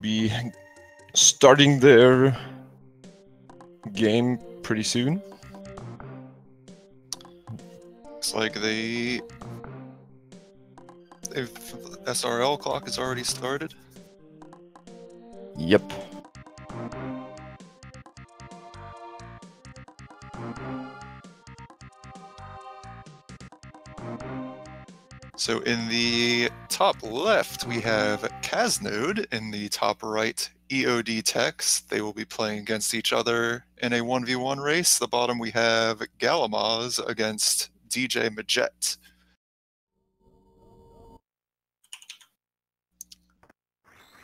be starting their game pretty soon. Looks like the SRL clock has already started. Yep. So in the top left, we have Caznode. In the top right, EODtex. They will be playing against each other in a 1v1 race. The bottom, we have Galamoz against DjMajette.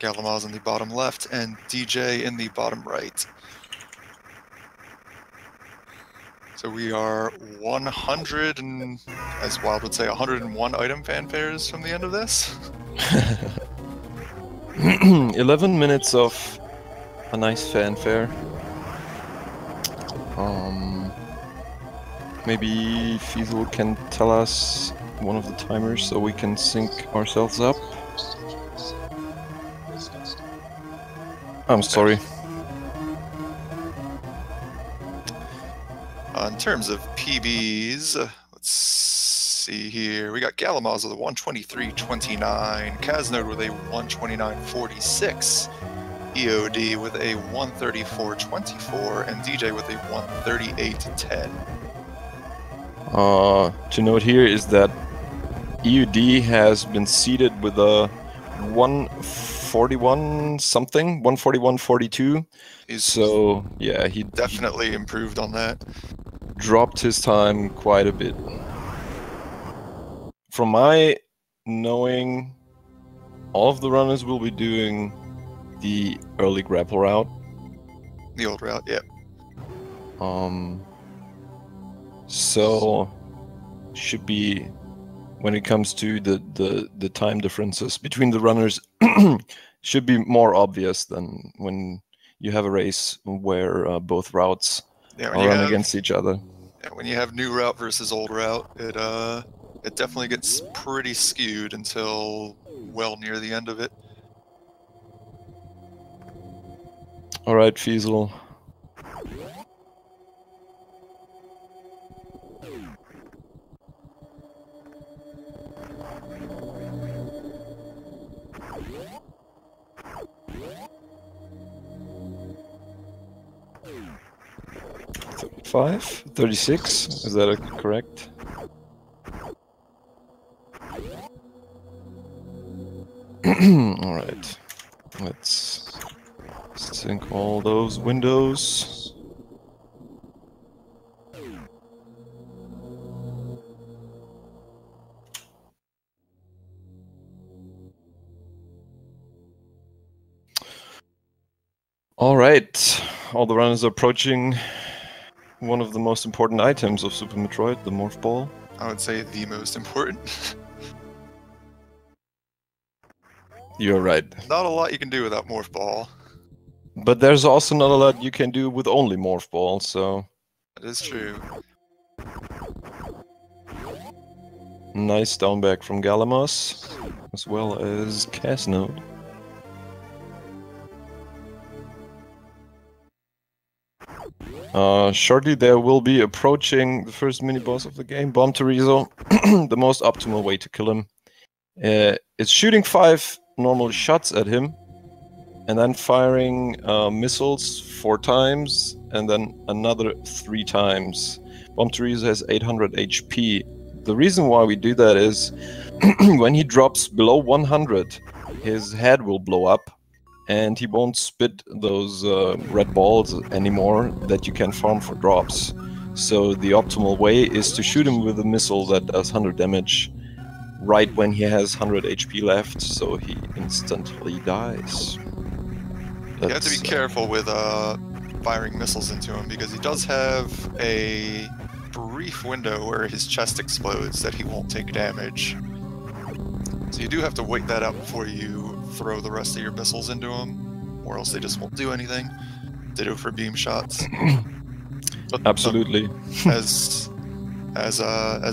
Galamoz in the bottom left and DJ in the bottom right. So we are 100 and, as Wild would say, 101 item fanfares from the end of this. 11 minutes of a nice fanfare. Maybe Fiesel can tell us one of the timers so we can sync ourselves up. I'm sorry. In terms of PBs, let's see here. We got Galamoz with a 123.29, Caznode with a 129.46, EOD with a 134.24, and DJ with a 138.10. To note here is that EOD has been seated with a 141 something, 141.42. So yeah, he definitely improved on that. Dropped his time quite a bit. From my knowing, all of the runners will be doing the early grapple route. The old route, yeah. So should be, when it comes to the time differences between the runners, should be more obvious than when you have a race where both routes run against each other. Yeah, when you have new route versus old route, it definitely gets pretty skewed until well near the end of it. All right, Fiesel. Five, 36, is that correct? All right, let's sync all those windows. All right, all the runners are approaching one of the most important items of Super Metroid, the Morph Ball. I would say the most important. You're right. Not a lot you can do without Morph Ball. But there's also not a lot you can do with only Morph Ball, so... That is true. Nice down back from Galamoz, as well as Caznode. Shortly there will be approaching the first mini-boss of the game, Bomb Terizo, the most optimal way to kill him. It's shooting 5 normal shots at him, and then firing missiles 4 times, and then another 3 times. Bomb Terizo has 800 HP. The reason why we do that is, when he drops below 100, his head will blow up, and he won't spit those red balls anymore that you can farm for drops. So the optimal way is to shoot him with a missile that does 100 damage right when he has 100 HP left, so he instantly dies. You have to be careful with firing missiles into him, because he does have a brief window where his chest explodes that he won't take damage. So you do have to wait that out before you throw the rest of your missiles into him, or else they just won't do anything. Ditto for beam shots. But, absolutely. As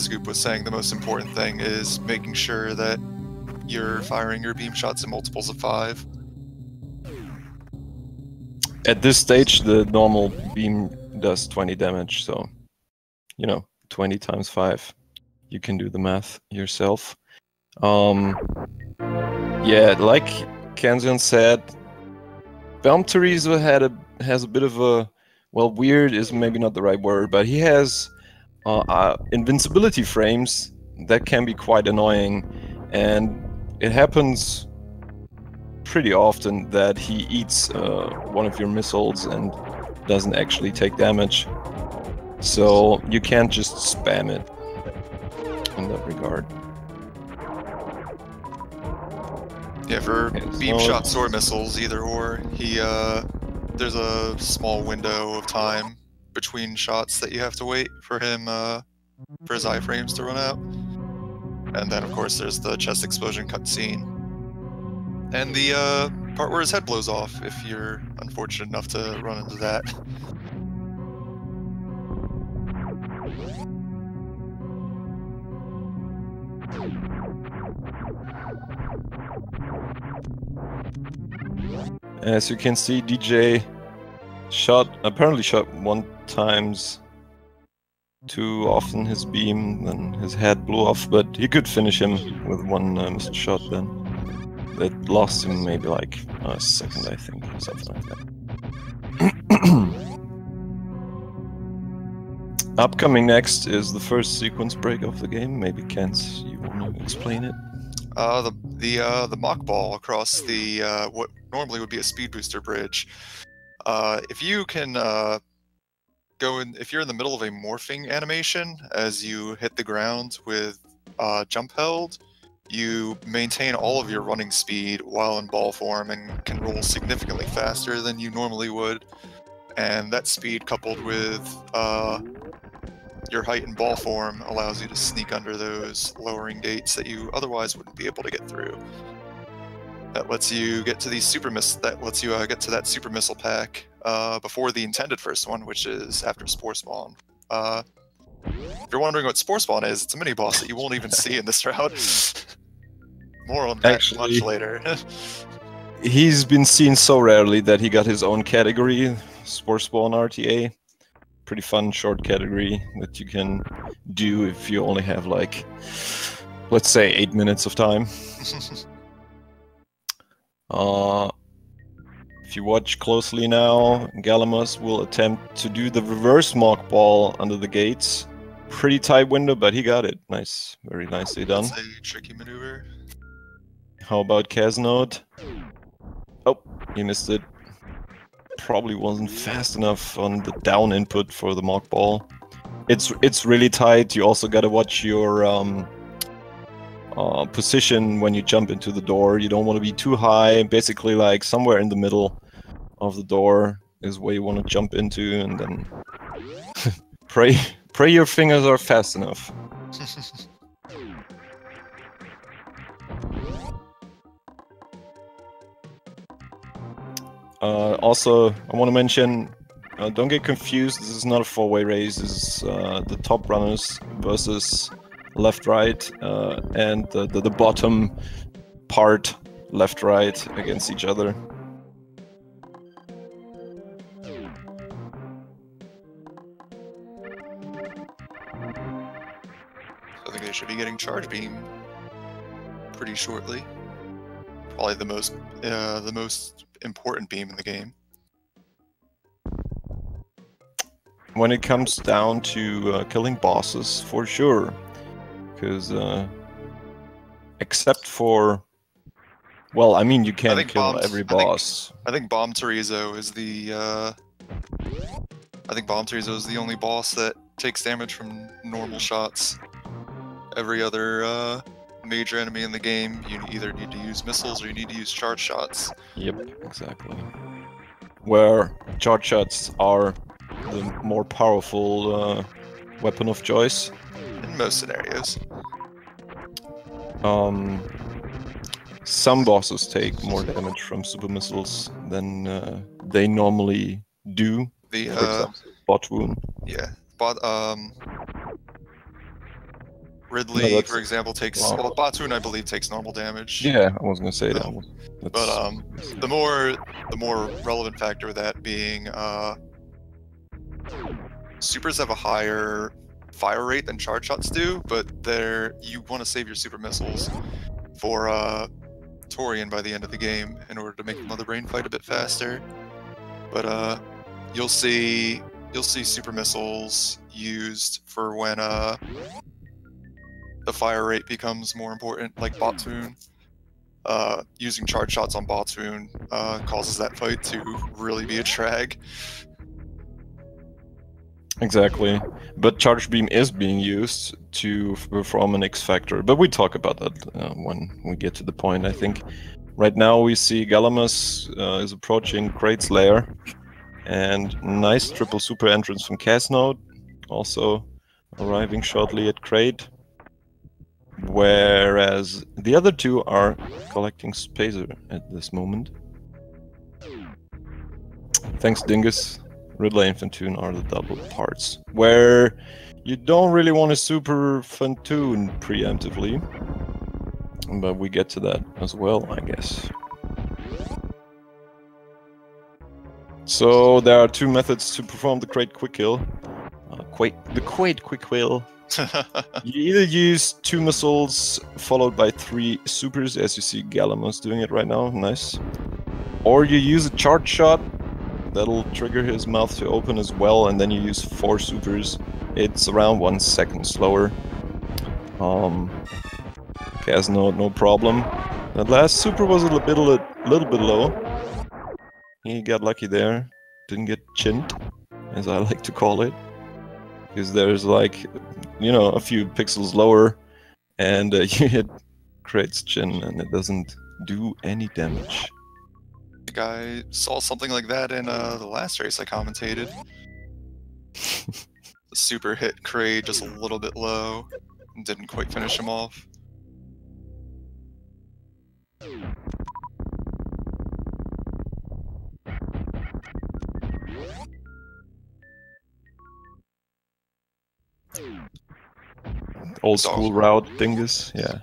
Goop was saying, the most important thing is making sure that you're firing your beam shots in multiples of 5. At this stage, the normal beam does 20 damage, so, you know, 20 times 5. You can do the math yourself. Yeah, like Kanzian said, Valmterizo has a bit of a, well, weird is maybe not the right word, but he has invincibility frames that can be quite annoying, and it happens pretty often that he eats one of your missiles and doesn't actually take damage. So you can't just spam it in that regard. Yeah, for beam shots or missiles, either or, there's a small window of time between shots that you have to wait for him, for his iframes to run out. And then, of course, there's the chest explosion cutscene. And the part where his head blows off, if you're unfortunate enough to run into that. As you can see, DJ apparently shot 1 times too often his beam, then his head blew off, but he could finish him with 1 missile shot then. That lost him maybe like a second, I think, or something like that. Upcoming next is the first sequence break of the game. Maybe Kent, you want to explain it? The mock ball across the what normally would be a speed booster bridge. If you can if you're in the middle of a morphing animation as you hit the ground with jump held, you maintain all of your running speed while in ball form and can roll significantly faster than you normally would. And that speed, coupled with your height in ball form, allows you to sneak under those lowering gates that you otherwise wouldn't be able to get through. That lets you get to these super missiles. That lets you get to that super missile pack before the intended first one, which is after Spore Spawn. If you're wondering what Spore Spawn is, it's a mini boss that you won't even see in this route. More on that much later. He's been seen so rarely that he got his own category, Spore Spawn RTA. Pretty fun short category that you can do if you only have like, let's say, 8 minutes of time. If you watch closely now, Galamoz will attempt to do the reverse mock ball under the gates. Pretty tight window, but he got it. Nice, very nicely done. That's a tricky maneuver. How about Caznode? Oh, he missed it. Probably wasn't fast enough on the down input for the mock ball. It's really tight. You also gotta watch your position when you jump into the door. You don't want to be too high. Basically, like somewhere in the middle of the door is where you want to jump into, and then pray your fingers are fast enough. Also, I want to mention, don't get confused, this is not a 4-way race. This is the top runners versus left-right, and the bottom part left-right against each other. I think they should be getting charge beam pretty shortly. Probably the most important beam in the game. When it comes down to killing bosses, for sure, because except for, well, I mean, you can't kill every boss. I think Valmterizo is the only boss that takes damage from normal shots. Every other major enemy in the game, you either need to use missiles or you need to use charge shots. Yep, exactly. Where charge shots are the more powerful weapon of choice. In most scenarios. Some bosses take more damage from super missiles than they normally do. For example, Bot Wound. Yeah, Ridley, No, for example, takes wow. well, Batoon, I believe, takes normal damage. Yeah, I was gonna say that. But the more relevant factor of that being supers have a higher fire rate than charge shots do, but you want to save your super missiles for Torian by the end of the game in order to make the Mother Brain fight a bit faster. But you'll see super missiles used for when the fire rate becomes more important, like Batoon. Using charge shots on Batoon causes that fight to really be a drag. Exactly, but Charge Beam is being used to perform an X Factor, but we talk about that when we get to the point, I think. Right now we see galamoz is approaching Kraid's lair, and nice triple super entrance from Caznode, also arriving shortly at Kraid, whereas the other two are collecting Spacer at this moment. Thanks, Dingus. Ridley and Fantoon are the double parts, where you don't really want to super Fantoon preemptively, but we get to that as well, I guess. So there are two methods to perform the Kraid quick kill. The Kraid quick kill. You either use 2 missiles followed by 3 supers, as you see galamoz doing it right now, nice. Or you use a charge shot. That'll trigger his mouth to open as well, and then you use 4 supers. It's around 1 second slower. Caznode, no problem. That last super was a little bit low. He got lucky there. Didn't get chinned, as I like to call it. Because there's like, you know, a few pixels lower, and you hit Kraid's chin, and it doesn't do any damage. I saw something like that in the last race I commentated. The super hit Kraid just a little bit low and didn't quite finish him off. Old school route, Dingus, yeah.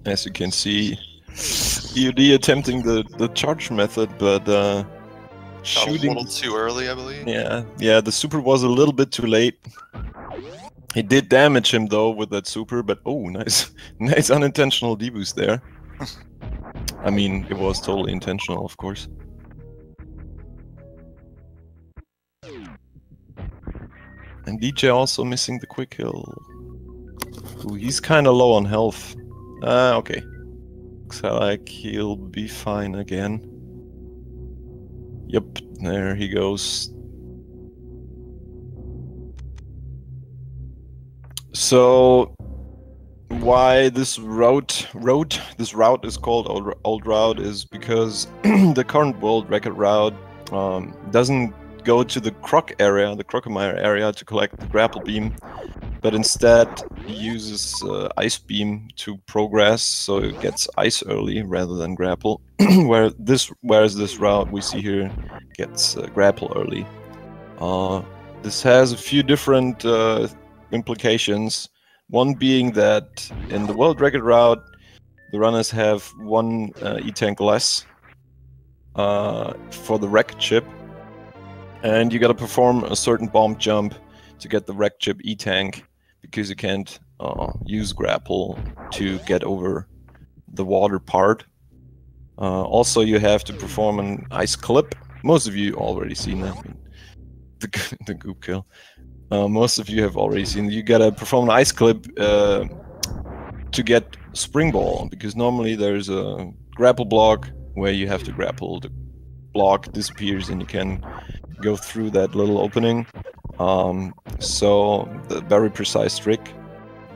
As you can see, EOD attempting the charge method, but shooting a little too early, I believe. Yeah, the super was a little bit too late. He did damage him though with that super, but oh, nice unintentional deboost there. I mean, it was totally intentional, of course. And DJ also missing the quick kill. Ooh, he's kind of low on health. Okay. Looks like he'll be fine again. Yep, there he goes. So, why this route is called old route is because the current world record route doesn't go to the Crocomire area to collect the grapple beam, but instead uses ice beam to progress, so it gets ice early rather than grapple. Whereas this route we see here gets grapple early. This has a few different implications. One being that in the world record route, the runners have 1 E-tank less for the wreck chip, and you gotta perform a certain bomb jump to get the wreck chip E-tank, because you can't use grapple to get over the water part. Also, you have to perform an ice clip. Most of you already seen that. I mean, the goop kill. Most of you have already seen. You gotta perform an ice clip to get spring ball, because normally there's a grapple block where you have to grapple. The block disappears and you can go through that little opening. So the very precise trick.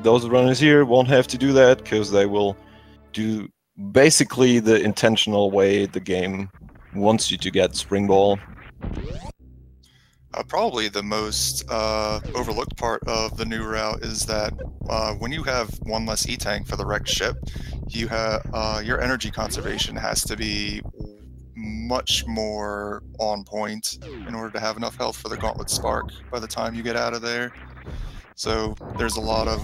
Those runners here won't have to do that, because they will do basically the intentional way the game wants you to get spring ball. Probably the most overlooked part of the new route is that when you have 1 less E-tank for the wrecked ship, you have your energy conservation has to be much more on point in order to have enough health for the Gauntlet Spark by the time you get out of there. So there's a lot of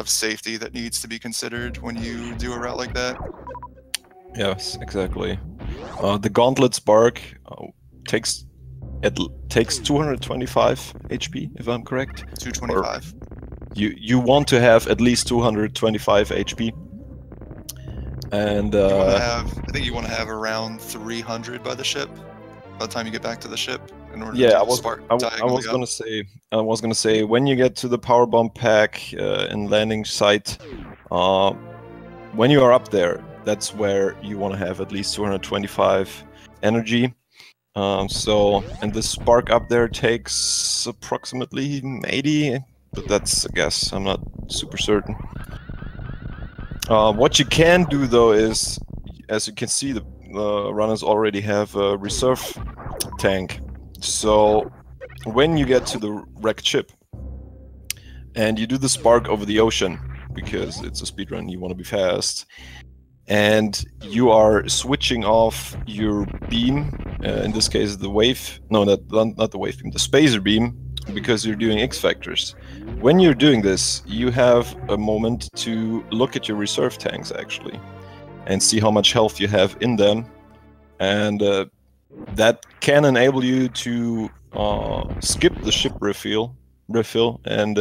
safety that needs to be considered when you do a route like that. Yes, exactly. The Gauntlet Spark takes 225 HP, if I'm correct. 225. You want to have at least 225 HP. And you want to have, I think you want to have around 300 by the ship, by the time you get back to the ship, in order to do the spark. I was gonna say when you get to the power bomb pack in landing site, when you are up there, that's where you want to have at least 225 energy. And the spark up there takes approximately 80, but that's a guess. I'm not super certain. What you can do though is, as you can see, the runners already have a reserve tank. So when you get to the wrecked ship and you do the spark over the ocean, because it's a speedrun, you want to be fast, and you are switching off your beam, in this case the wave, no, not the wave beam, the spacer beam, because you're doing X factors. When you're doing this, you have a moment to look at your reserve tanks actually and see how much health you have in them, and that can enable you to skip the ship refill and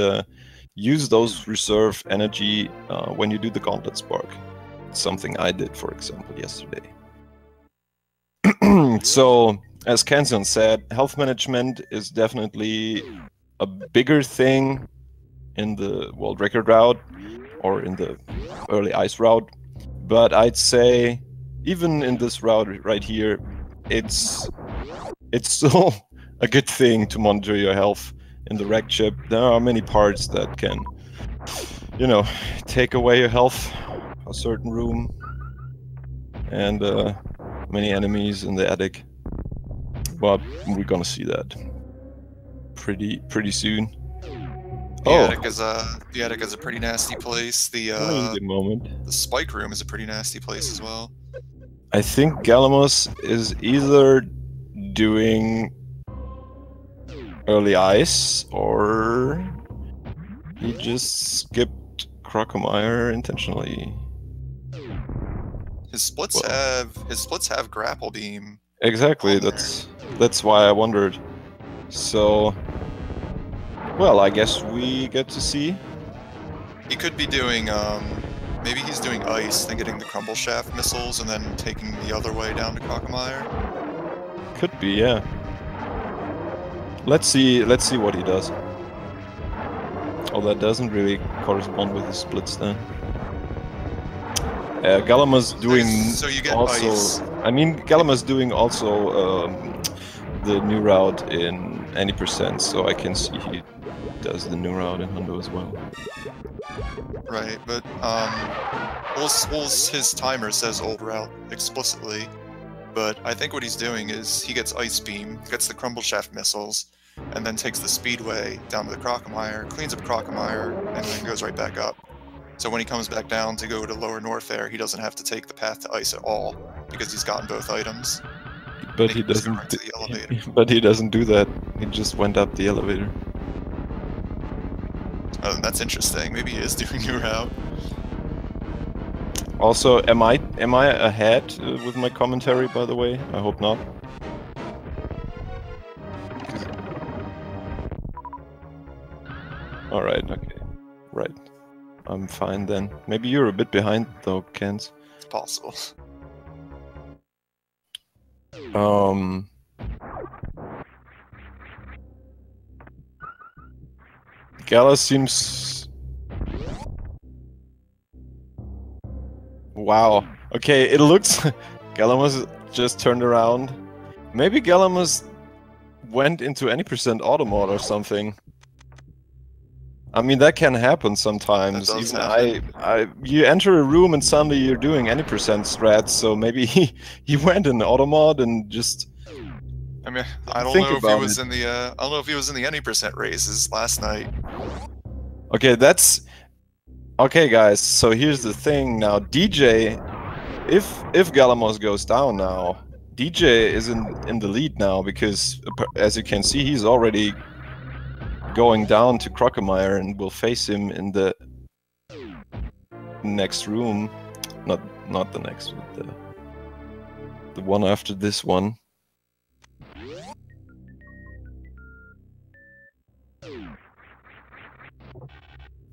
use those reserve energy when you do the Gauntlet Spark. Something I did, for example, yesterday. So, as Caznode said, health management is definitely a bigger thing in the world record route or in the early ice route, but I'd say even in this route right here, it's still a good thing to monitor your health in the wrecked ship. There are many parts that can, you know, take away your health, a certain room, and many enemies in the attic. But we're gonna see that pretty soon. The attic is a pretty nasty place. The spike room is a pretty nasty place as well. I think galamoz is either doing early ice or he just skipped Crocomire intentionally. His splits have grapple beam. Exactly, that's why I wondered. So, well, I guess we get to see. He could be doing maybe he's doing ice, then getting the crumble shaft missiles, and then taking the other way down to Crocomire. Could be, yeah. Let's see what he does. Oh, that doesn't really correspond with his splits then. galamoz doing so you get also. ice. I mean, galamoz doing also the new route in any %, so I can see he does the new route in Hundo as well. Right, but his timer says old route explicitly, but I think what he's doing is he gets ice beam, gets the crumble shaft missiles, and then takes the speedway down to the Crocomire, cleans up Crocomire, and then goes right back up. So when he comes back down to go to Lower North Air, he doesn't have to take the path to ice at all because he's gotten both items. But he doesn't. But he doesn't do that. He just went up the elevator. Oh, that's interesting. Maybe he is doing new route. Also, am I ahead with my commentary? By the way, I hope not. All right. Okay. Right. I'm fine then. Maybe you're a bit behind though, Kens. It's possible. Gala seems... Wow. Okay, it looks... galamoz just turned around. Maybe galamoz went into any % auto mode or something. I mean, that can happen sometimes. That does Even happen. You enter a room and suddenly you're doing any % strats, so maybe he went in auto mod and just... I mean, I don't know if he was in the I don't know if he was in the any % races last night. Okay, that's okay, guys. So here's the thing now. DJ If galamoz goes down now, DJ is in the lead now, because as you can see, he's already going down to Crocomire and will face him in the next room. Not the next, but the one after this one.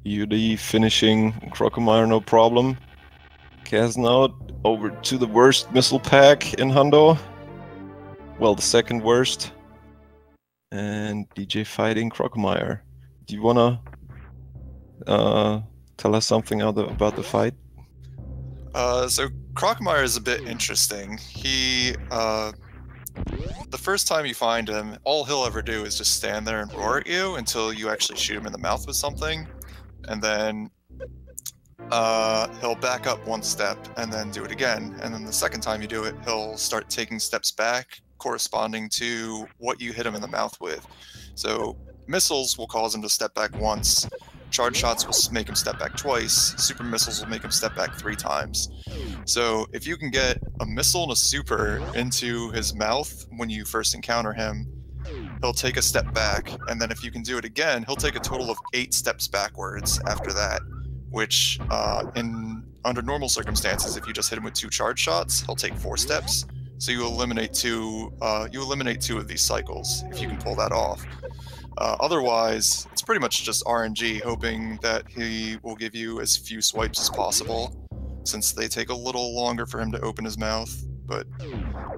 EOD finishing Crocomire, no problem. Caznode over to the worst missile pack in Hundo. Well, the second worst. And DJ fighting Crocomire. Do you wanna tell us something about the fight? So Crocomire is a bit interesting. He, the first time you find him, all he'll ever do is just stand there and roar at you until you actually shoot him in the mouth with something. And then he'll back up one step and then do it again. And then the second time you do it, he'll start taking steps back corresponding to what you hit him in the mouth with. So missiles will cause him to step back once. Charge shots will make him step back twice. Super missiles will make him step back 3 times. So if you can get a missile and a super into his mouth when you first encounter him, he'll take a step back, and then if you can do it again, he'll take a total of 8 steps backwards after that, which under normal circumstances, if you just hit him with 2 charge shots, he'll take 4 steps. So you eliminate 2 of these cycles if you can pull that off. Otherwise, it's pretty much just RNG, hoping that he will give you as few swipes as possible, since they take a little longer for him to open his mouth. But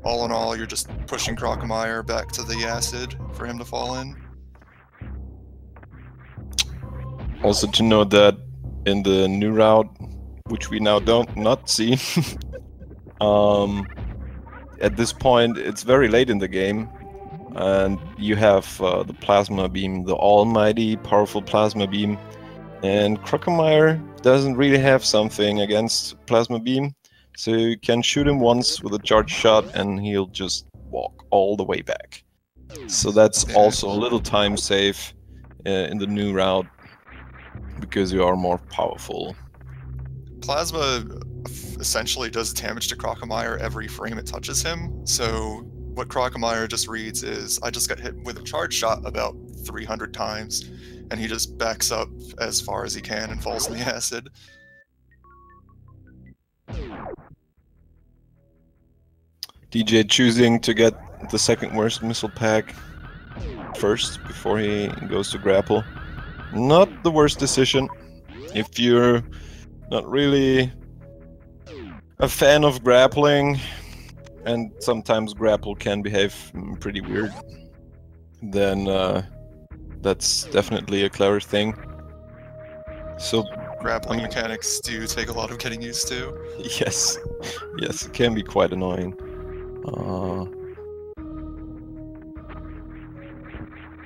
all in all, you're just pushing Crocomire back to the acid for him to fall in. Also to note that in the new route, which we now not see, at this point it's very late in the game, and you have the plasma beam, the almighty powerful plasma beam, and Crocomire doesn't really have something against plasma beam. So you can shoot him once with a charge shot and he'll just walk all the way back. So that's also a little time save in the new route, because you are more powerful. Plasma essentially does damage to Crocomire every frame it touches him. So what Crocomire just reads is, I just got hit with a charge shot about 300 times, and he just backs up as far as he can and falls in the acid. DJ choosing to get the second worst missile pack first before he goes to grapple. Not the worst decision if you're not really a fan of grappling, and sometimes grapple can behave pretty weird. Then that's definitely a clever thing. So grappling mechanics do take a lot of getting used to. Yes, yes, it can be quite annoying.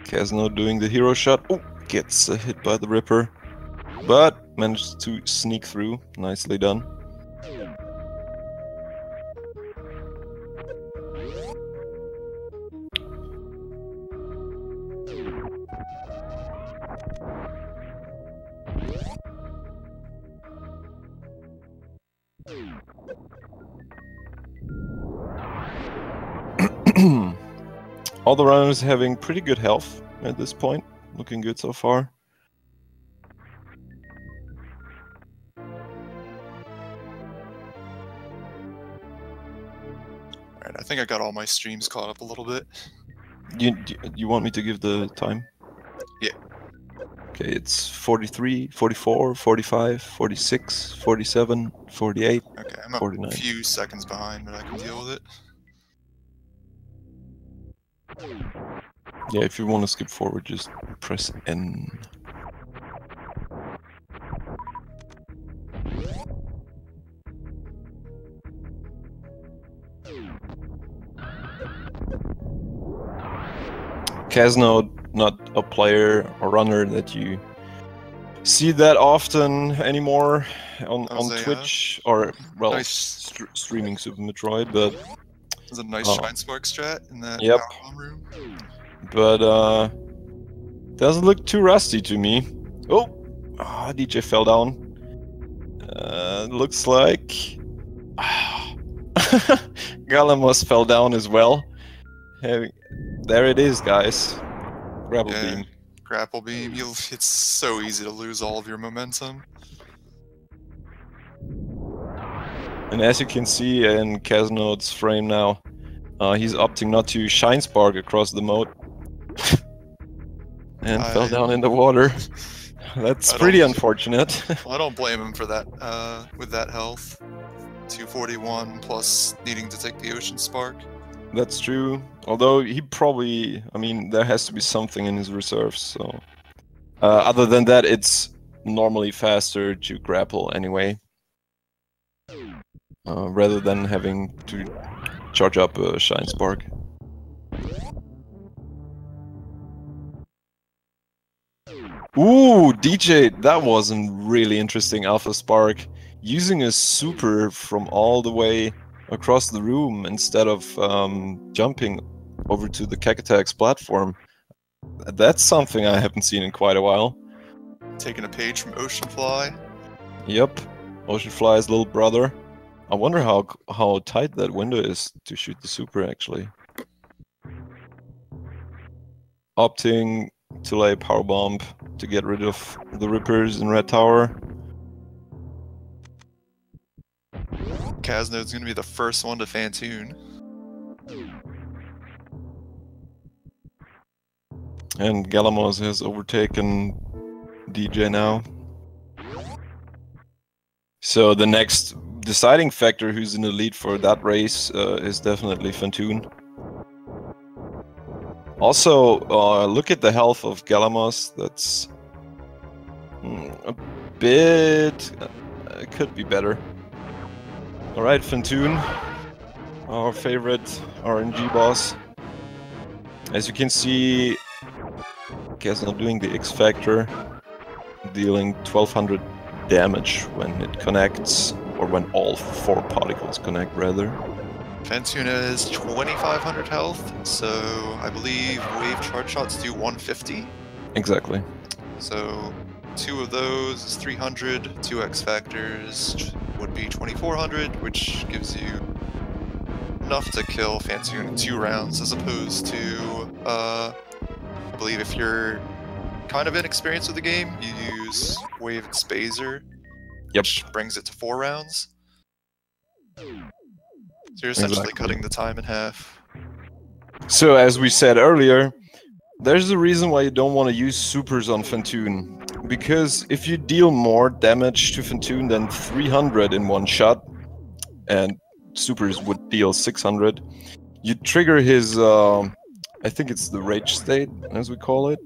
Caznode doing the hero shot. Oh, gets hit by the Ripper, but managed to sneak through. Nicely done. All the runners having pretty good health at this point. Looking good so far. Alright, I think I got all my streams caught up a little bit. You want me to give the time? Yeah. Okay, it's 43, 44, 45, 46, 47, 48, okay, I'm 49. A few seconds behind, but I can deal with it. Yeah, if you want to skip forward, just press N. Caznode, not a player or runner that you see that often anymore on Twitch or, well, nice. Streaming Super Metroid, but there's a nice Shine Spark strat in that room. But doesn't look too rusty to me. Oh, DJ fell down. Looks like Galamoz fell down as well. Hey, there it is, guys. Grapple beam. Grapple beam. It's so easy to lose all of your momentum. And as you can see in Caznode's frame now, he's opting not to shine spark across the moat. And fell down in the water. That's pretty unfortunate. Well, I don't blame him for that, with that health. 241 plus needing to take the ocean spark. That's true. Although he probably, I mean, there has to be something in his reserves, so... other than that, it's normally faster to grapple anyway. Rather than having to charge up a shine spark. Ooh, DJ, that was a really interesting alpha spark. Using a super from all the way across the room instead of jumping over to the Caznode platform. That's something I haven't seen in quite a while. Taking a page from Oceanfly. Yep, Oceanfly's little brother. I wonder how tight that window is to shoot the super, actually. Opting to lay a power bomb to get rid of the rippers in Red Tower. Caznode's gonna be the first one to Fantoon. And galamoz has overtaken DJ now. So the next deciding factor who's in the lead for that race is definitely Fantoon. Also, look at the health of galamoz. That's a bit... it could be better. Alright, Fantoon, our favorite RNG boss. As you can see, Caznode doing the X Factor, dealing 1200 damage when it connects, or when all 4 particles connect, rather. Fantoon has 2500 health, so I believe wave charge shots do 150. Exactly. So 2 of those is 300, 2 X Factors would be 2400, which gives you enough to kill Fantoon in 2 rounds, as opposed to, I believe if you're kind of inexperienced with the game, you use Wave and Spazer, which brings it to 4 rounds. So you're essentially cutting the time in half. So as we said earlier, there's a reason why you don't want to use supers on Fantoon. Because if you deal more damage to Fantoon than 300 in one shot, and supers would deal 600, you trigger his, I think it's the rage state, as we call it,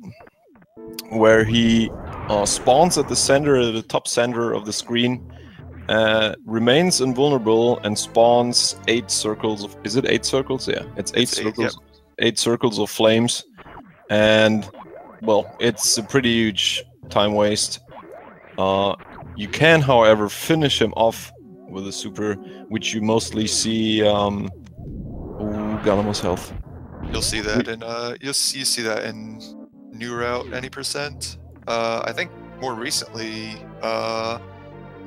where he spawns at the center, at the top center of the screen, remains invulnerable, and spawns 8 circles of... Is it 8 circles? Yeah, it's 8 circles. Yep. 8 circles of flames, and, well, it's a pretty huge time waste. You can, however, finish him off with a super, which you mostly see. Galamoz health. You'll see that in you see that in New Route any %. I think more recently,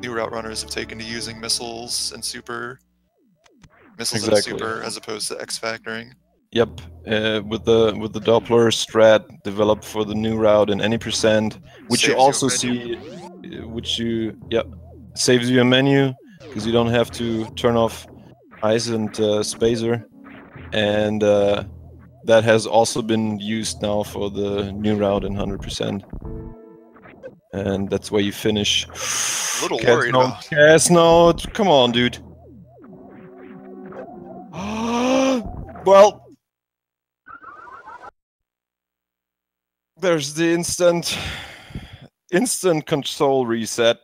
New Route runners have taken to using missiles and super, and super as opposed to X factoring. Yep, with the Doppler strat developed for the New Route in any %, which saves you also see, saves you a menu because you don't have to turn off ice and spazer, and that has also been used now for the New Route in 100%, and that's where you finish. A little worried about Caznode, come on, dude. Well. There's the instant console reset.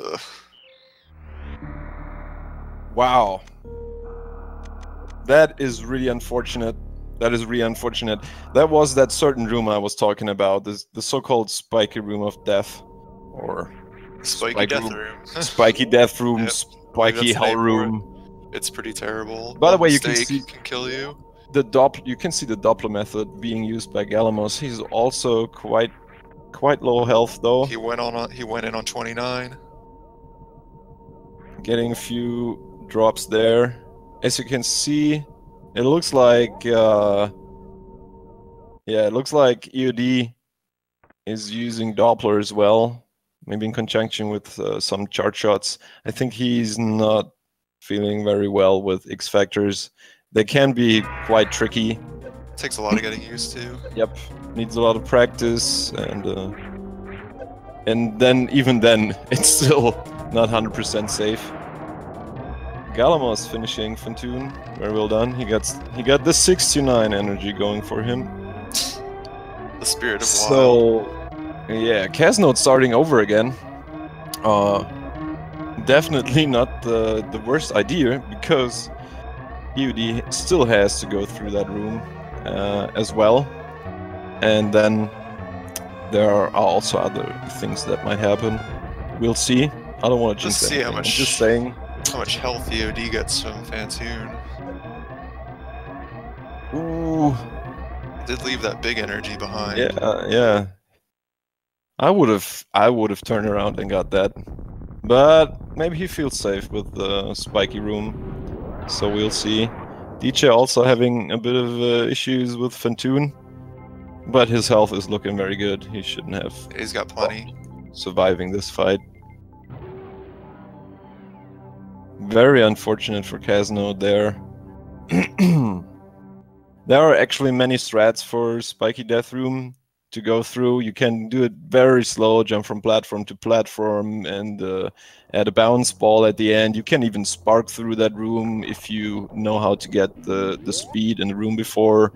Ugh. Wow. That is really unfortunate. That is really unfortunate. That was that certain room I was talking about, the so-called spiky room of death, or spiky death room. Spiky death room, yep. Spiky hell room. It's pretty terrible. By the way, you can see can kill you. You can see the Doppler method being used by galamoz. He's also quite low health though. He went in on 29. Getting a few drops there. as you can see, it looks like yeah, it looks like EOD is using Doppler as well, maybe in conjunction with some chart shots. I think he's not feeling very well with X factors. They can be quite tricky. Takes a lot of getting used to. Yep, needs a lot of practice, and then even then, it's still not 100% safe. Galamoz finishing Fantoon, very well done. He got the 69 energy going for him. The spirit of wild. Yeah, Caznode starting over again. Definitely not the worst idea, because EOD still has to go through that room as well. And then there are also other things that might happen. We'll see. I don't want to jinx anything. I'm just saying. How much health EOD gets from Fantoon. Ooh. Did leave that big energy behind. Yeah. I would have turned around and got that. But maybe he feels safe with the spiky room. So we'll see. DJ also having a bit of issues with Fantoon. But his health is looking very good. He shouldn't have. He's got plenty. Surviving this fight. Very unfortunate for Caznode there. There are actually many strats for Spiky Death Room to go through. You can do it very slow, jump from platform to platform, and add a bounce ball at the end. You can even spark through that room if you know how to get the speed in the room before.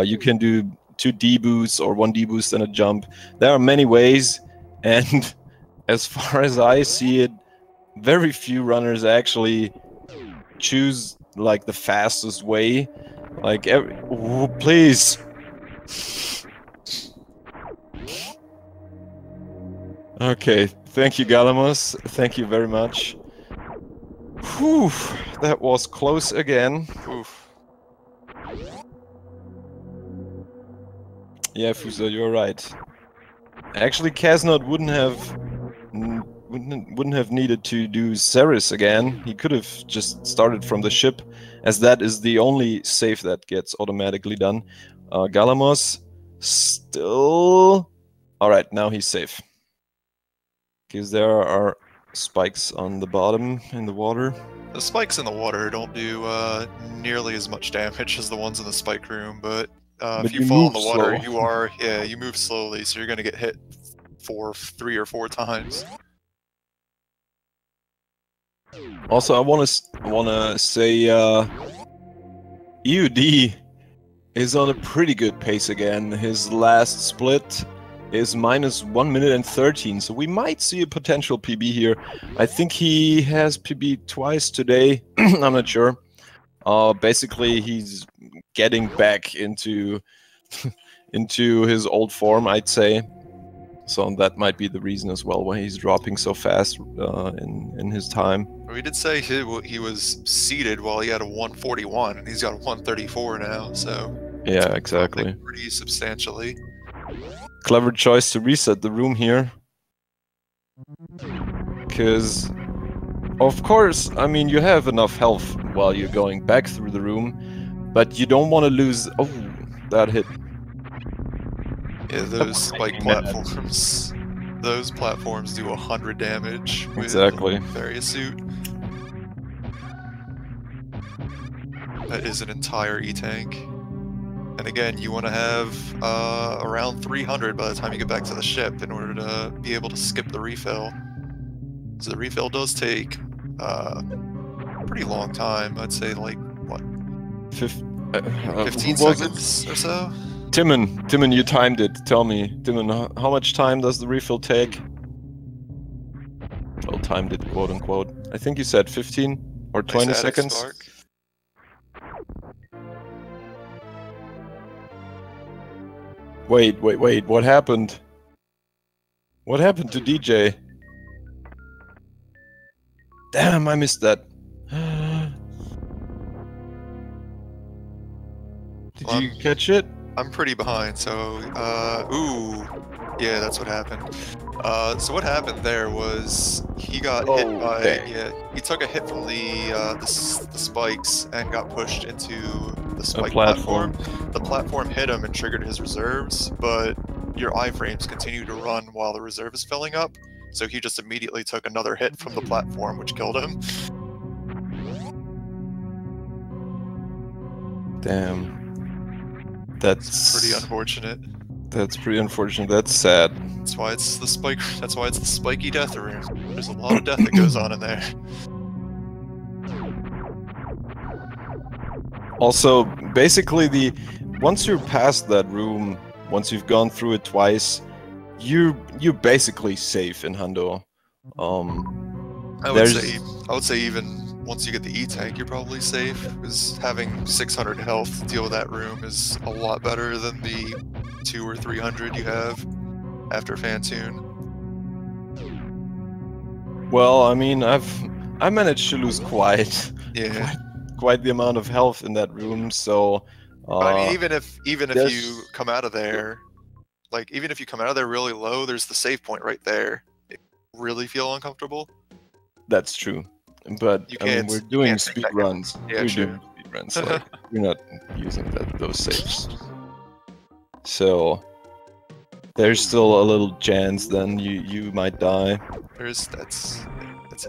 You can do 2 D-boosts or 1 D-boost and a jump. There are many ways, and as far as I see it, very few runners actually choose like the fastest way. Like ooh, please. Okay, thank you, Galamoz. Thank you very much. Whew, that was close again. Oof. Yeah, Fuso, you're right. Actually, Caznode wouldn't have needed to do Ceres again. He could have just started from the ship, as that is the only save that gets automatically done. Galamoz still... Alright, now he's safe. Because there are spikes on the bottom in the water. The spikes in the water don't do nearly as much damage as the ones in the spike room, but if you fall in the water, you move slowly, so you're going to get hit 3 or 4 times. Also, I want to say EOD is on a pretty good pace again. His last split is -1 minute and 13, so we might see a potential PB here. I think he has PB twice today. I'm not sure. Basically, he's getting back into his old form, I'd say. So that might be the reason as well why he's dropping so fast in his time. We did say he was seated while he had a 141, and he's got a 134 now, so... Yeah, exactly. Pretty substantially. Clever choice to reset the room here. Because, of course, I mean, you have enough health while you're going back through the room, but you don't want to lose... Oh, that hit. Yeah, those spike platforms. Those platforms do 100 damage with various suit. That is an entire E-tank. And again, you want to have around 300 by the time you get back to the ship in order to be able to skip the refill. So the refill does take a pretty long time. I'd say like, what? 15 seconds or so? Timon, you timed it. Tell me, Timon, how much time does the refill take? Well, timed it, quote unquote. I think you said 15 or 20 seconds. Spark. Wait, what happened? What happened to DJ? Damn, I missed that. Did you catch it? I'm pretty behind, so, ooh, yeah, that's what happened. So what happened there was he got hit by, dang. he took a hit from the spikes and got pushed into the spike platform. The platform hit him and triggered his reserves, but your iframes continue to run while the reserve is filling up, so he just immediately took another hit from the platform, which killed him. Damn. That's pretty unfortunate. That's pretty unfortunate. That's sad. That's why it's the spike. That's why it's the spiky death room. There's a lot of death that goes on in there. Also, basically, once you're past that room, once you've gone through it twice, you're basically safe in Hundo. I would say even once you get the E-tank, you're probably safe, because having 600 health to deal with that room is a lot better than the 200 or 300 you have after Fantoon. Well, I mean, I managed to lose quite the amount of health in that room, so. But I mean, even if you come out of there, like even if you come out of there really low, there's the save point right there. It really feel uncomfortable. That's true. But I mean, we're doing speed runs. Yeah, we're doing speed runs. Like, we're not using those saves. So there's still a little chance then you might die. That's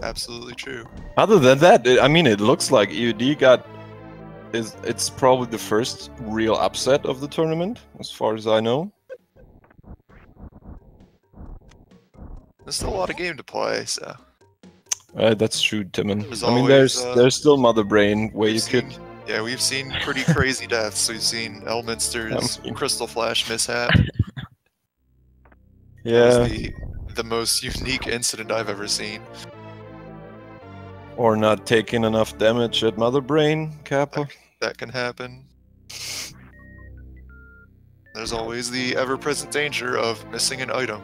absolutely true. Other than that, I mean, it looks like EOD it's probably the first real upset of the tournament, as far as I know. There's still a lot of game to play, so. That's true, Timon. I mean, there's still Mother Brain where you could. Yeah, we've seen pretty crazy deaths. We've seen Elminster's Crystal Flash mishap. Yeah. That was the most unique incident I've ever seen. Or not taking enough damage at Mother Brain, Kappa. That can happen. There's always the ever-present danger of missing an item.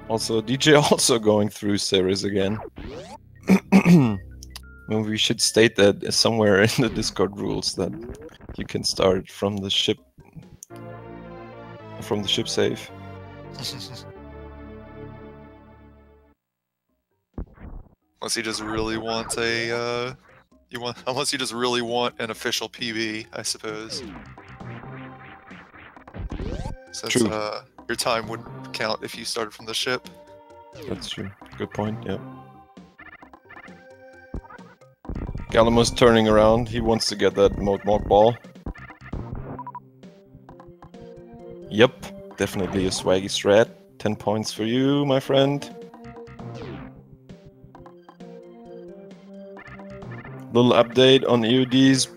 Also, DJ also going through series again. Well, we should state that somewhere in the Discord rules that you can start from the ship save. Unless you just really want unless you just really want an official PB, I suppose. Since your time wouldn't count if you started from the ship. That's true. Good point, yeah. Galamoz turning around. He wants to get that Mode Morg ball. Yep, definitely a swaggy strat. 10 points for you, my friend. Little update on EOD's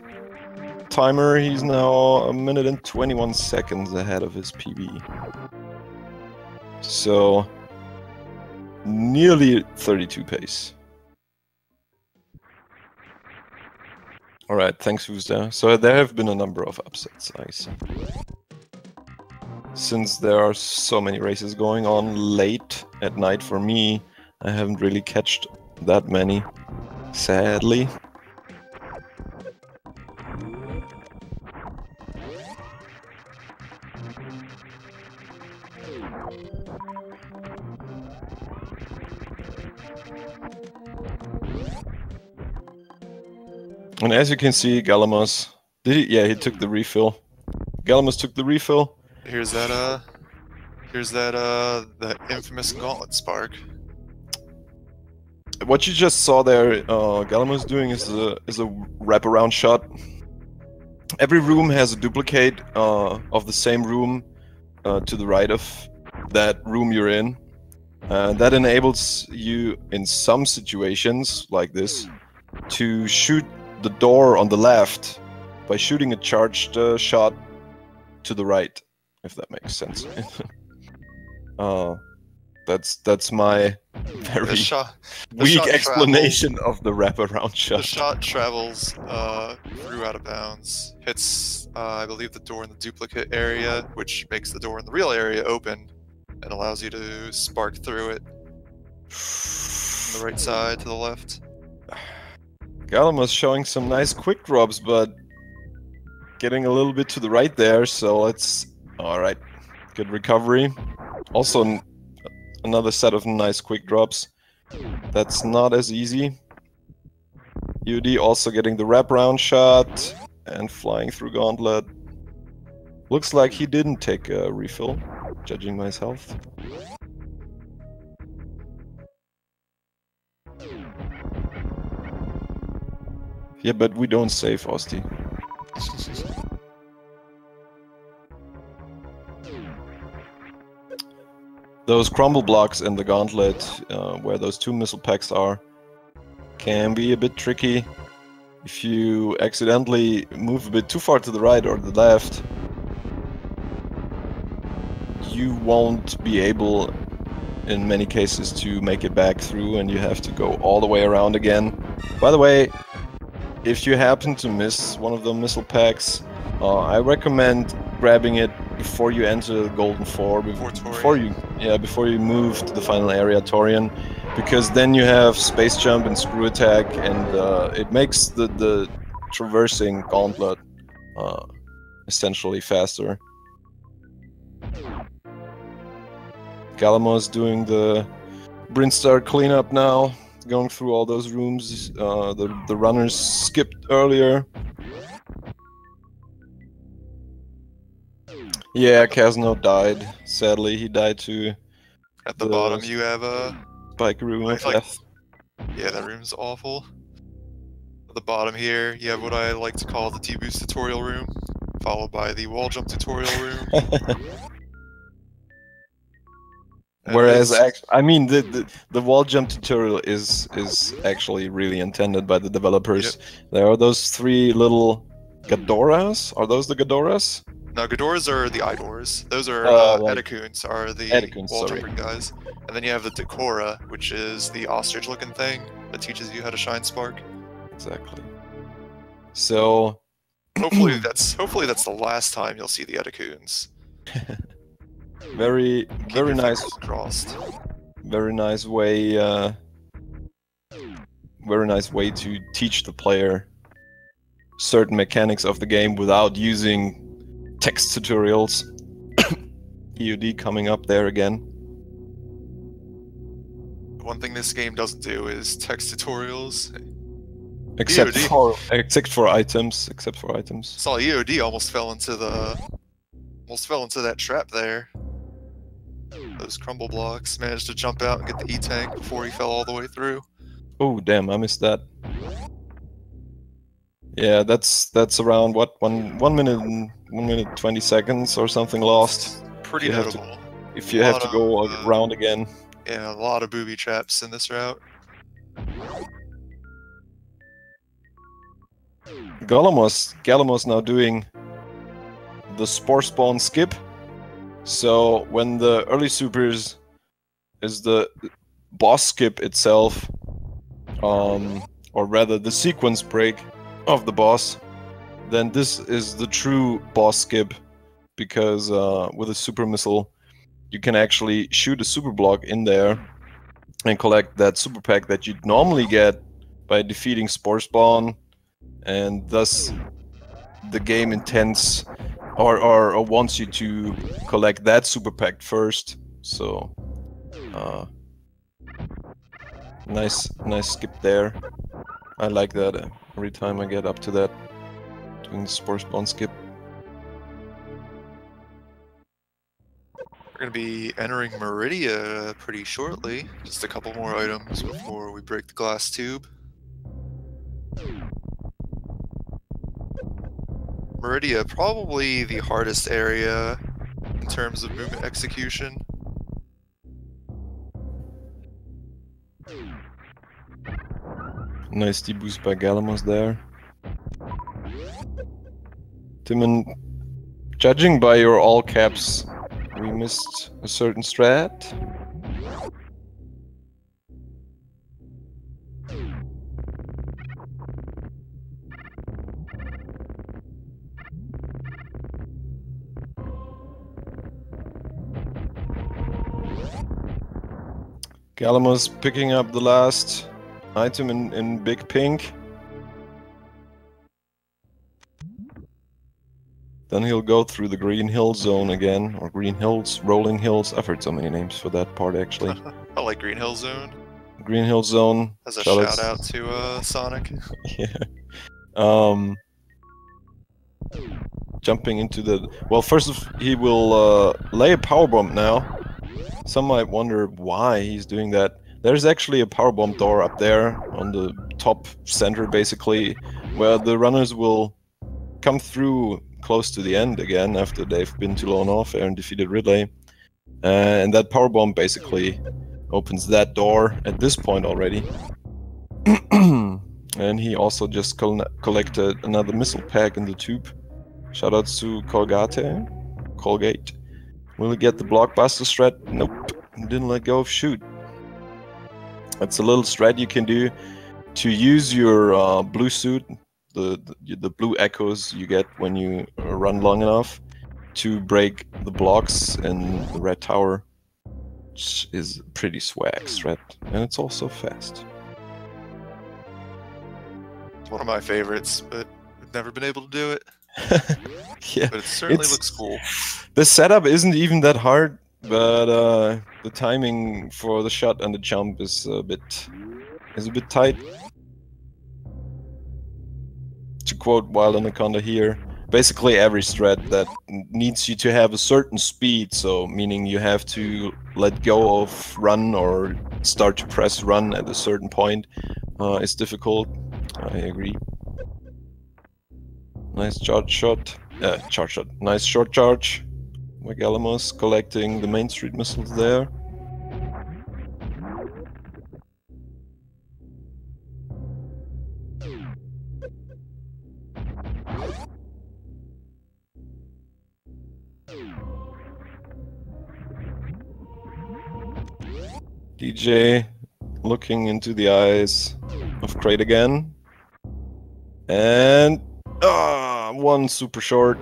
timer. He's now 1 minute and 21 seconds ahead of his PB. So, nearly 32 pace. Alright, thanks Whoosda. So there have been a number of upsets, I see. Since there are so many races going on late at night for me, I haven't really catched that many, sadly. And as you can see, Galamoz, he took the refill. Galamoz took the refill. Here's that the infamous gauntlet spark. What you just saw there, Galamoz doing is a wraparound shot. Every room has a duplicate of the same room to the right of that room you're in. That enables you, in some situations like this, to shoot the door on the left by shooting a charged shot to the right, if that makes sense. That's my very weak explanation of the wraparound shot. The shot travels through out of bounds, hits I believe the door in the duplicate area, which makes the door in the real area open and allows you to spark through it from the right side to the left. Galamoz showing some nice quick drops, but getting a little bit to the right there, so let's... Alright, good recovery. Also, another set of nice quick drops. That's not as easy. EOD also getting the wraparound shot and flying through Gauntlet. Looks like he didn't take a refill, judging by his health. Yeah, but we don't save Osti. Those crumble blocks in the Gauntlet, where those 2 missile packs are, can be a bit tricky. If you accidentally move a bit too far to the right or the left, you won't be able, in many cases, to make it back through, and you have to go all the way around again. By the way, if you happen to miss one of the missile packs, I recommend grabbing it before you enter the Golden 4, before you move to the final area, Torian, because then you have space jump and screw attack, and it makes the traversing Gauntlet essentially faster. Galamoz doing the Brinstar cleanup now, going through all those rooms the runners skipped earlier. Yeah, Caznode died. Sadly, he died to... At the bottom you have a... Spike room of death. Yeah, that room's awful. At the bottom here, you have what I like to call the T-Boost tutorial room, followed by the wall jump tutorial room. Whereas, I mean, the wall jump tutorial is actually really intended by the developers. Yep. There are those 3 little Gadoras. Are those the Gadoras? No, Gadoras are the Idors. Those are Edecoons are the wall jumping guys. And then you have the Decora, which is the ostrich-looking thing that teaches you how to shine spark. Exactly. So hopefully that's the last time you'll see the Edecoons. Very nice. Crossed. Very nice way. Very nice way to teach the player certain mechanics of the game without using text tutorials. EOD coming up there again. One thing this game doesn't do is text tutorials. Except for items. Saw EOD almost fell into that trap there. Those crumble blocks, managed to jump out and get the E-tank before he fell all the way through. Oh damn, I missed that. Yeah, that's around what 1 minute and 1 minute 20 seconds or something lost. Pretty notable. If you have to go around again. Yeah, a lot of booby traps in this route. Galamoz now doing the Spore Spawn skip. So when the early supers is the boss skip itself, or rather the sequence break of the boss, then this is the true boss skip, because with a super missile you can actually shoot a super block in there and collect that super pack that you'd normally get by defeating Spore Spawn, and thus the game intends or wants you to collect that super pack first. So nice skip there. I like that every time I get up to that, doing the Spore Spawn skip. We're going to be entering Meridia pretty shortly. Just a couple more items before we break the glass tube. Meridia, probably the hardest area in terms of movement execution. Nice deboost by Galamoz there. Timon, judging by your all caps, we missed a certain strat. Galamoz picking up the last item in big pink. Then he'll go through the Green Hill Zone again, or Green Hills, Rolling Hills. I've heard so many names for that part, actually. I like Green Hill Zone. Green Hill Zone. As a shout out to Sonic. Yeah. Jumping into the... Well, first he will lay a power bomb now. Some might wonder why he's doing that. There's actually a power bomb door up there on the top center, basically, where the runners will come through close to the end again after they've been to Lone Warfare and defeated Ridley. And that power bomb basically opens that door at this point already. And he also just collected another missile pack in the tube. Shoutouts to Colgate. Will he get the blockbuster strat? Nope. Didn't let go of shoot. That's a little strat you can do to use your blue suit, the blue echoes you get when you run long enough, to break the blocks in the red tower, which is a pretty swag strat, and it's also fast. It's one of my favorites, but I've never been able to do it. Yeah, but it certainly looks cool. The setup isn't even that hard, but the timing for the shot and the jump is a bit tight. To quote Wild Anaconda here, basically every strat that needs you to have a certain speed, so meaning you have to let go of run or start to press run at a certain point, is difficult. I agree. Nice charge shot. Nice short charge. My galamoz collecting the Main Street missiles there. DJ looking into the eyes of Crate again. And one super short.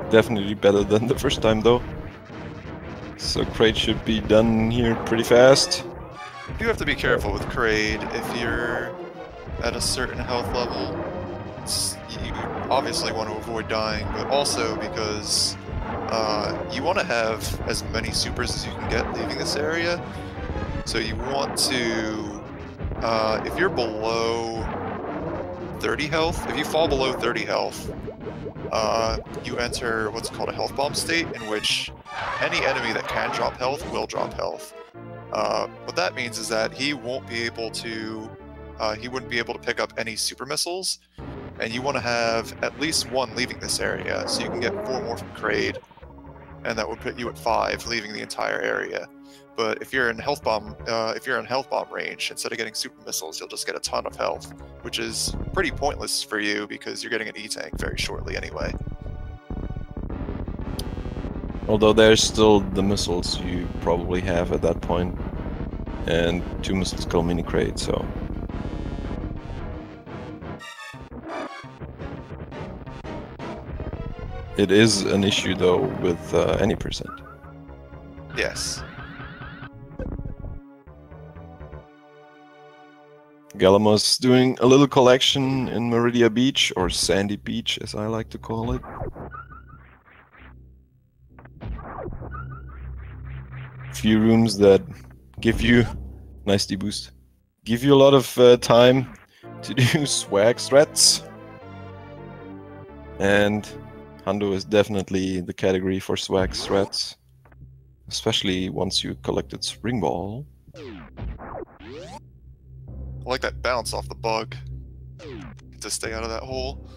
Definitely better than the first time though. So Crate should be done here pretty fast. You have to be careful with Kraid if you're at a certain health level. You obviously want to avoid dying, but also because you want to have as many supers as you can get leaving this area. So you want to, if you're below 30 health, if you fall below 30 health, you enter what's called a health bomb state, in which any enemy that can drop health will drop health. What that means is that he won't be able to, he wouldn't be able to pick up any super missiles, and you want to have at least one leaving this area, so you can get 4 more from Kraid, and that would put you at 5, leaving the entire area. But if you're in health bomb, range, instead of getting super missiles, you'll just get a ton of health, which is pretty pointless for you because you're getting an E-tank very shortly anyway. Although there's still the missiles you probably have at that point, and 2 missiles kill mini Crate, so. It is an issue though with any percent. Yes. Galamoz doing a little collection in Meridia Beach, or Sandy Beach as I like to call it. Few rooms that give you, nice deboost, give you a lot of time to do swag strats. And Hundo is definitely the category for swag strats, especially once you collected Spring Ball. I like that bounce off the bug to stay out of that hole.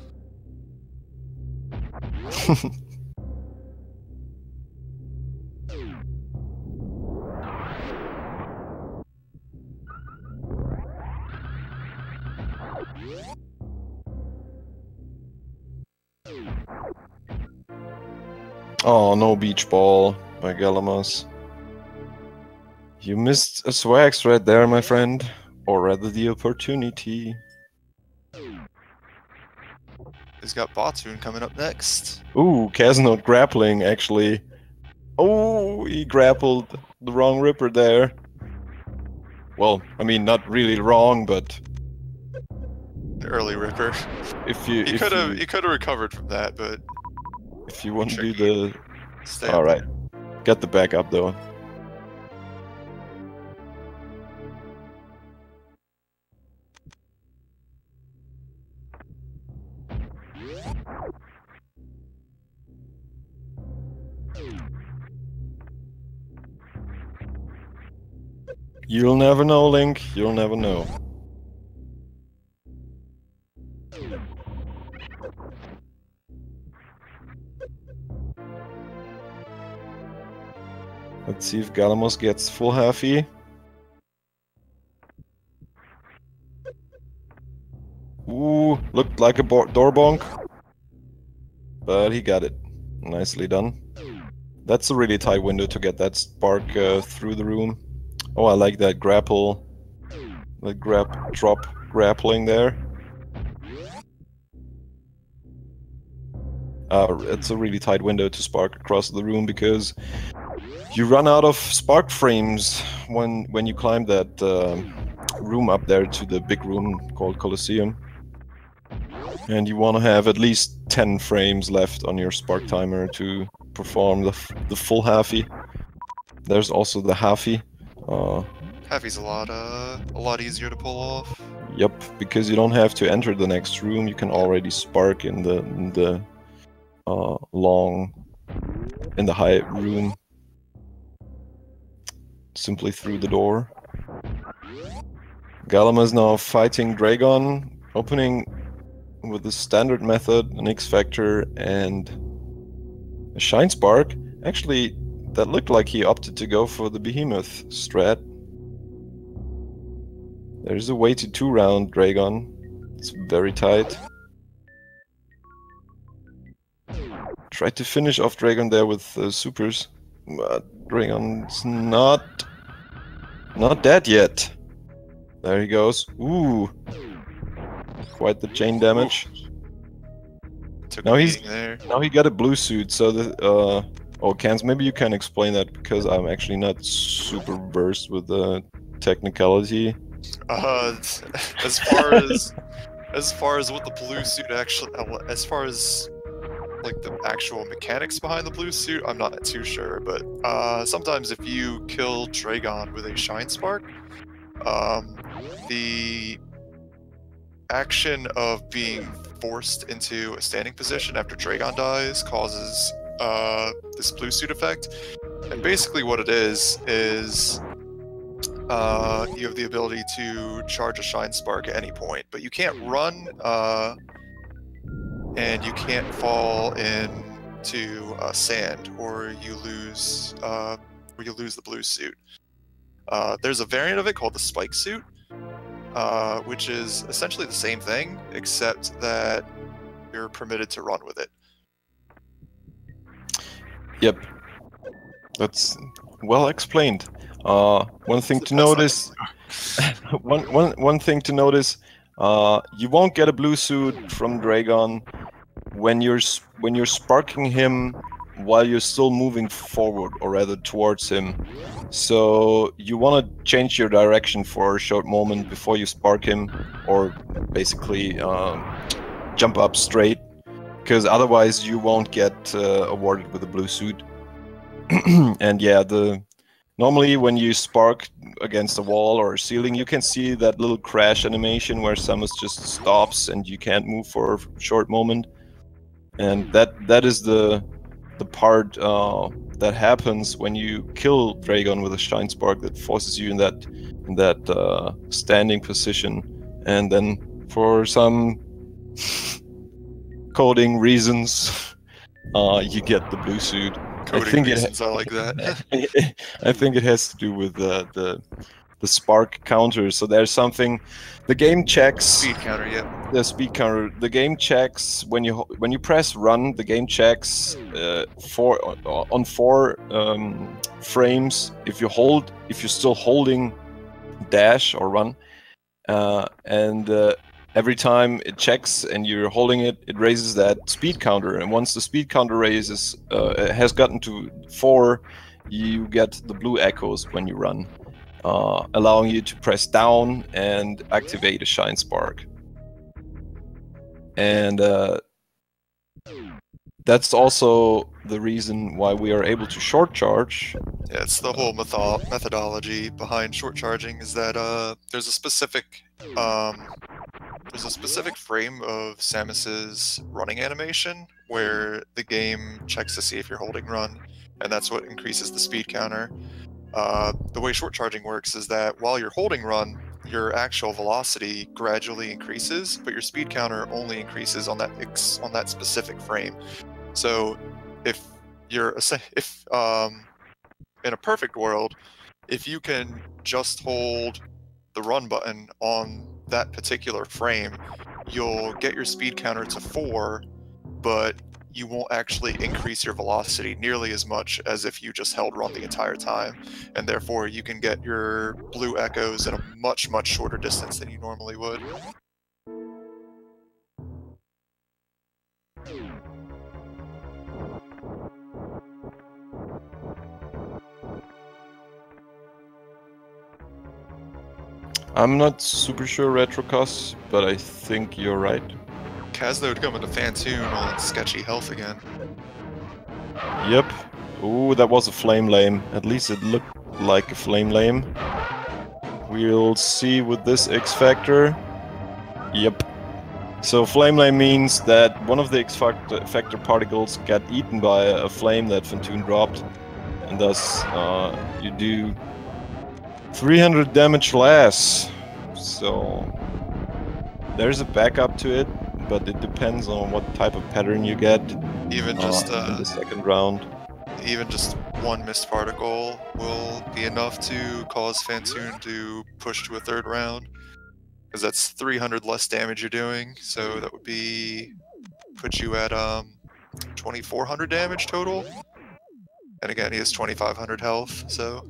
Oh, no beach ball by Galamoz. You missed a swag strat there, my friend. Or rather the opportunity. He's got Batoon coming up next. Ooh, Caznode grappling, actually. Oh, he grappled the wrong Ripper there. Well, I mean, not really wrong, but... early Ripper. If you he could have recovered from that, but if you want to do the all right, get the backup though. You'll never know, Link. You'll never know. Let's see if Galamoz gets full half-E. Ooh, looked like a door bonk. But he got it. Nicely done. That's a really tight window to get that spark through the room. Oh, I like that grapple. The drop grappling there. It's a really tight window to spark across the room because you run out of spark frames when you climb that room up there to the big room called Colosseum. And you want to have at least 10 frames left on your spark timer to perform the full half-E. There's also the half-E. Half-E's a lot easier to pull off. Yep, because you don't have to enter the next room. You can already spark in the high room. Simply through the door. Galamoz is now fighting Dragon, opening with the standard method, an X-Factor, and a Shine Spark. Actually, that looked like he opted to go for the Behemoth strat. There's a way to 2-round Dragon. It's very tight. Tried to finish off Dragon there with supers, but Dragon's not dead yet. There he goes. Ooh, quite the chain damage. Now he got a blue suit. So the Cans, maybe you can explain that because I'm actually not super versed with the technicality. As far as what the blue suit actually, as far as like the actual mechanics behind the blue suit, I'm not too sure, but sometimes if you kill Dragon with a Shine Spark, the action of being forced into a standing position after Dragon dies causes this blue suit effect. And basically what it is you have the ability to charge a Shine Spark at any point, but you can't run, and you can't fall into sand, or you lose the blue suit. There's a variant of it called the Spike suit, which is essentially the same thing, except that you're permitted to run with it. Yep, that's well explained. One thing to notice. one thing to notice. You won't get a blue suit from Dragon when you're sparking him while you're still moving forward, or rather towards him. So you want to change your direction for a short moment before you spark him, or basically jump up straight, because otherwise you won't get awarded with a blue suit. And yeah, normally when you spark against a wall or a ceiling, you can see that little crash animation where Samus just stops and you can't move for a short moment. And that is the part that happens when you kill Dragon with a Shine Spark, that forces you in that standing position, and then for some coding reasons you get the blue suit. I like that. I think it has to do with the spark counter. So there's something the game checks. Speed counter, yeah. The speed counter. The game checks when you press run. The game checks on 4 frames. If you're still holding dash or run, and every time it checks and you're holding it, it raises that speed counter. And once the speed counter raises, has gotten to 4, you get the blue echoes when you run, allowing you to press down and activate a Shine Spark. And that's also the reason why we are able to short charge. Yeah, it's the whole methodology behind short charging is that there's a specific frame of Samus's running animation where the game checks to see if you're holding run, and that's what increases the speed counter. The way short charging works is that while you're holding run, your actual velocity gradually increases, but your speed counter only increases on that specific frame. So if in a perfect world, if you can just hold the run button on that particular frame, you'll get your speed counter to 4, but you won't actually increase your velocity nearly as much as if you just held run the entire time, and therefore you can get your blue echoes at a much, much shorter distance than you normally would. I'm not super sure, Retrocos, but I think you're right. Caznode coming to Fantoon on sketchy health again. Yep. Ooh, that was a flame lame. At least it looked like a flame lame. We'll see with this X Factor. Yep. So flame lame means that one of the X Factor particles got eaten by a flame that Fantoon dropped, and thus you do 300 damage less. So there's a backup to it, but it depends on what type of pattern you get. Even just in the second round. Even just one missed particle will be enough to cause Fantoon to push to a third round, because that's 300 less damage you're doing. So that would put you at 2,400 damage total. And again, he has 2,500 health. So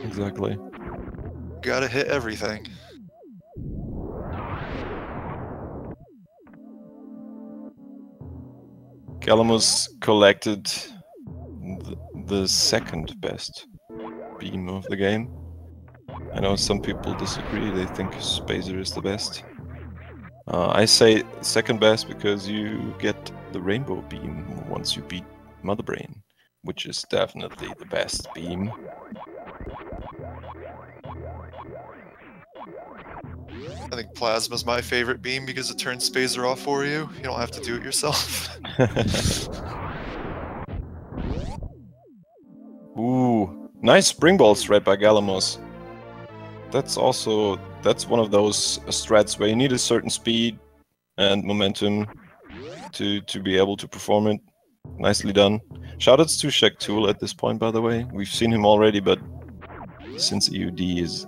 exactly. Gotta hit everything. Galamoz collected the second best beam of the game. I know some people disagree, they think Spazer is the best. I say second best because you get the rainbow beam once you beat Mother Brain, which is definitely the best beam. I think Plasma's my favorite beam because it turns Spazer off for you. You don't have to do it yourself. Ooh, nice spring ball strat by Galamoz. That's one of those strats where you need a certain speed and momentum to be able to perform it. Nicely done. Shoutouts to Shaq Tool at this point, by the way. We've seen him already, but since EOD is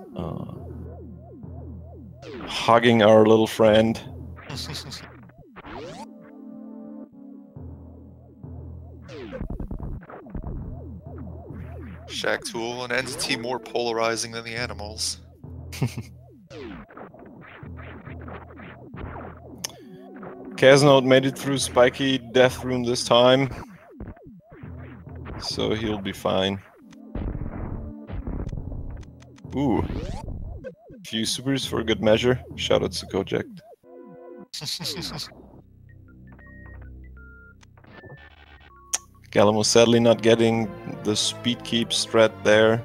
hugging our little friend. Shaq Tool, an entity more polarizing than the animals. Caznode made it through spiky death room this time, so he'll be fine. Ooh. Few supers for good measure. Shoutouts to Goject. Galamoz sadly not getting the speed keep strat there.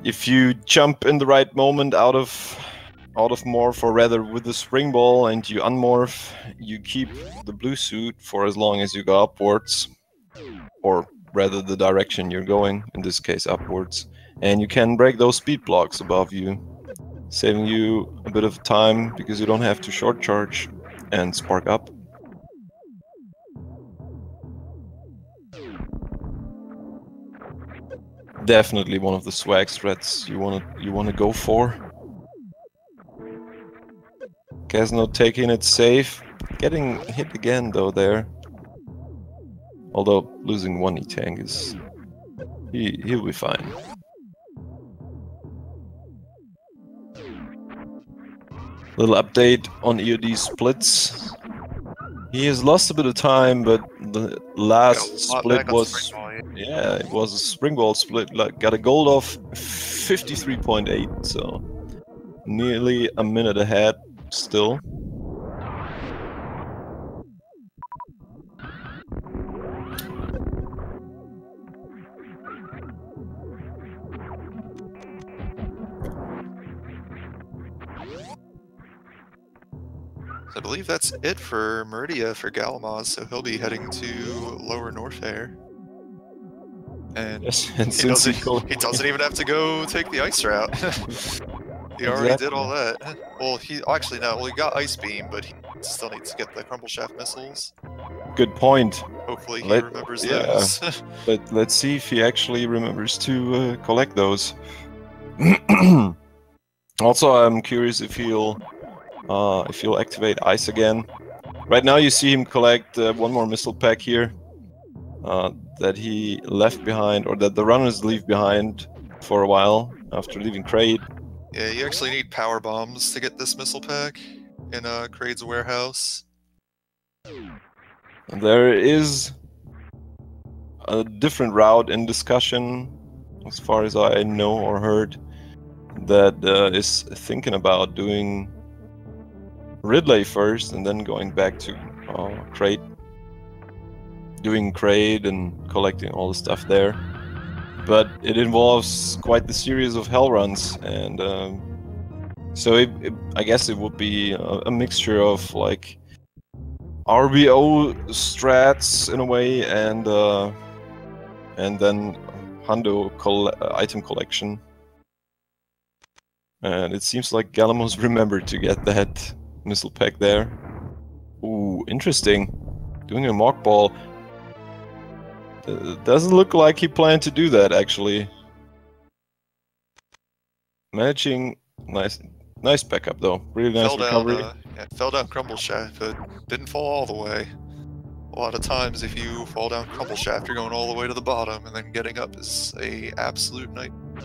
If you jump in the right moment out of morph, or rather with the spring ball, and you unmorph, you keep the blue suit for as long as you go upwards, or rather the direction you're going, in this case upwards. And you can break those speed blocks above you, saving you a bit of time because you don't have to short charge and spark up. Definitely one of the swag strats you wanna go for. Caznode taking it safe, getting hit again though there. Although losing one E-Tank is he'll be fine. Little update on EOD splits. He has lost a bit of time, but the last split was it was a spring ball split. Like, got a gold of 53.8, so nearly a minute ahead still. I believe that's it for Meridia for Galamoz, so he'll be heading to Lower Norfair. And Yes, and he doesn't even have to go take the ice route. He already did all that. Well, he got Ice Beam, but he still needs to get the Crumble Shaft missiles. Good point. Hopefully he remembers those. Let's see if he actually remembers to collect those. Also, I'm curious if he'll activate Ice again. Right now, you see him collect one more missile pack here that he left behind, or that the runners leave behind for a while after leaving Kraid. Yeah, you actually need power bombs to get this missile pack in Kraid's warehouse. There is a different route in discussion, as far as I know or heard, that is thinking about doing Ridley first and then going back to Kraid. Doing Kraid and collecting all the stuff there. But it involves quite the series of hell runs, and so I guess it would be a mixture of like RBO strats in a way, and then Hundo item collection. And it seems like Galamoz remembered to get that missile pack there. Ooh, interesting. Doing a mock ball. Doesn't look like he planned to do that, actually. Managing nice backup though. Really nice recovery. Fell down Crumble Shaft, but didn't fall all the way. A lot of times, if you fall down Crumble Shaft, you're going all the way to the bottom, and then getting up is a absolute nightmare.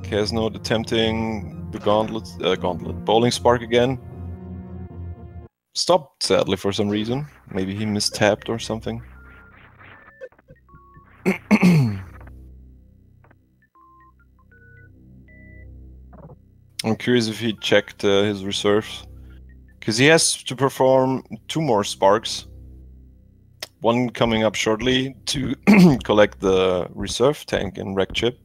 Caznode attempting the gauntlet bowling spark again. Stopped, sadly, for some reason. Maybe he mistapped or something. I'm curious if he checked his reserves. Because he has to perform 2 more sparks. One coming up shortly to collect the reserve tank in Wreck Chip.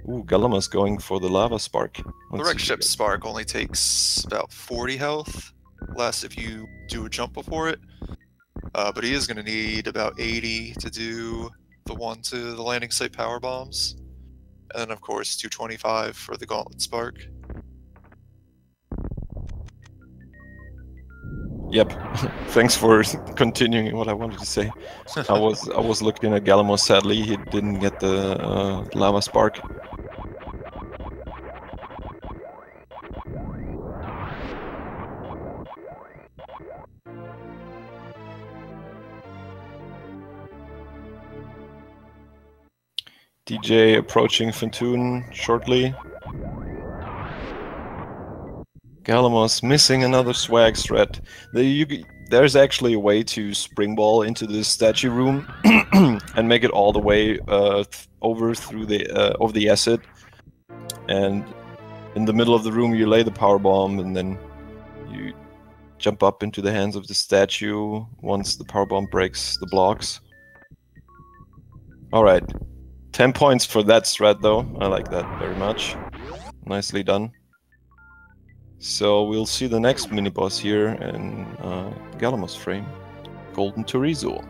Ooh, Galamoz going for the lava spark. The Wreck Chip spark only takes about 40 health. Less if you do a jump before it, but he is going to need about 80 to do the one to the landing site power bombs, and then of course 225 for the gauntlet spark. Yep. Thanks for continuing what I wanted to say. I was looking at Galamoz. Sadly, he didn't get the lava spark. DJ approaching Fantoon shortly. Galamoz missing another swag threat. There's actually a way to springball into this statue room and make it all the way over the acid. And in the middle of the room, you lay the power bomb, and then you jump up into the hands of the statue once the power bomb breaks the blocks. All right. 10 points for that strat though. I like that very much. Nicely done. So we'll see the next mini-boss here in Galamoz frame. Golden Chorizo.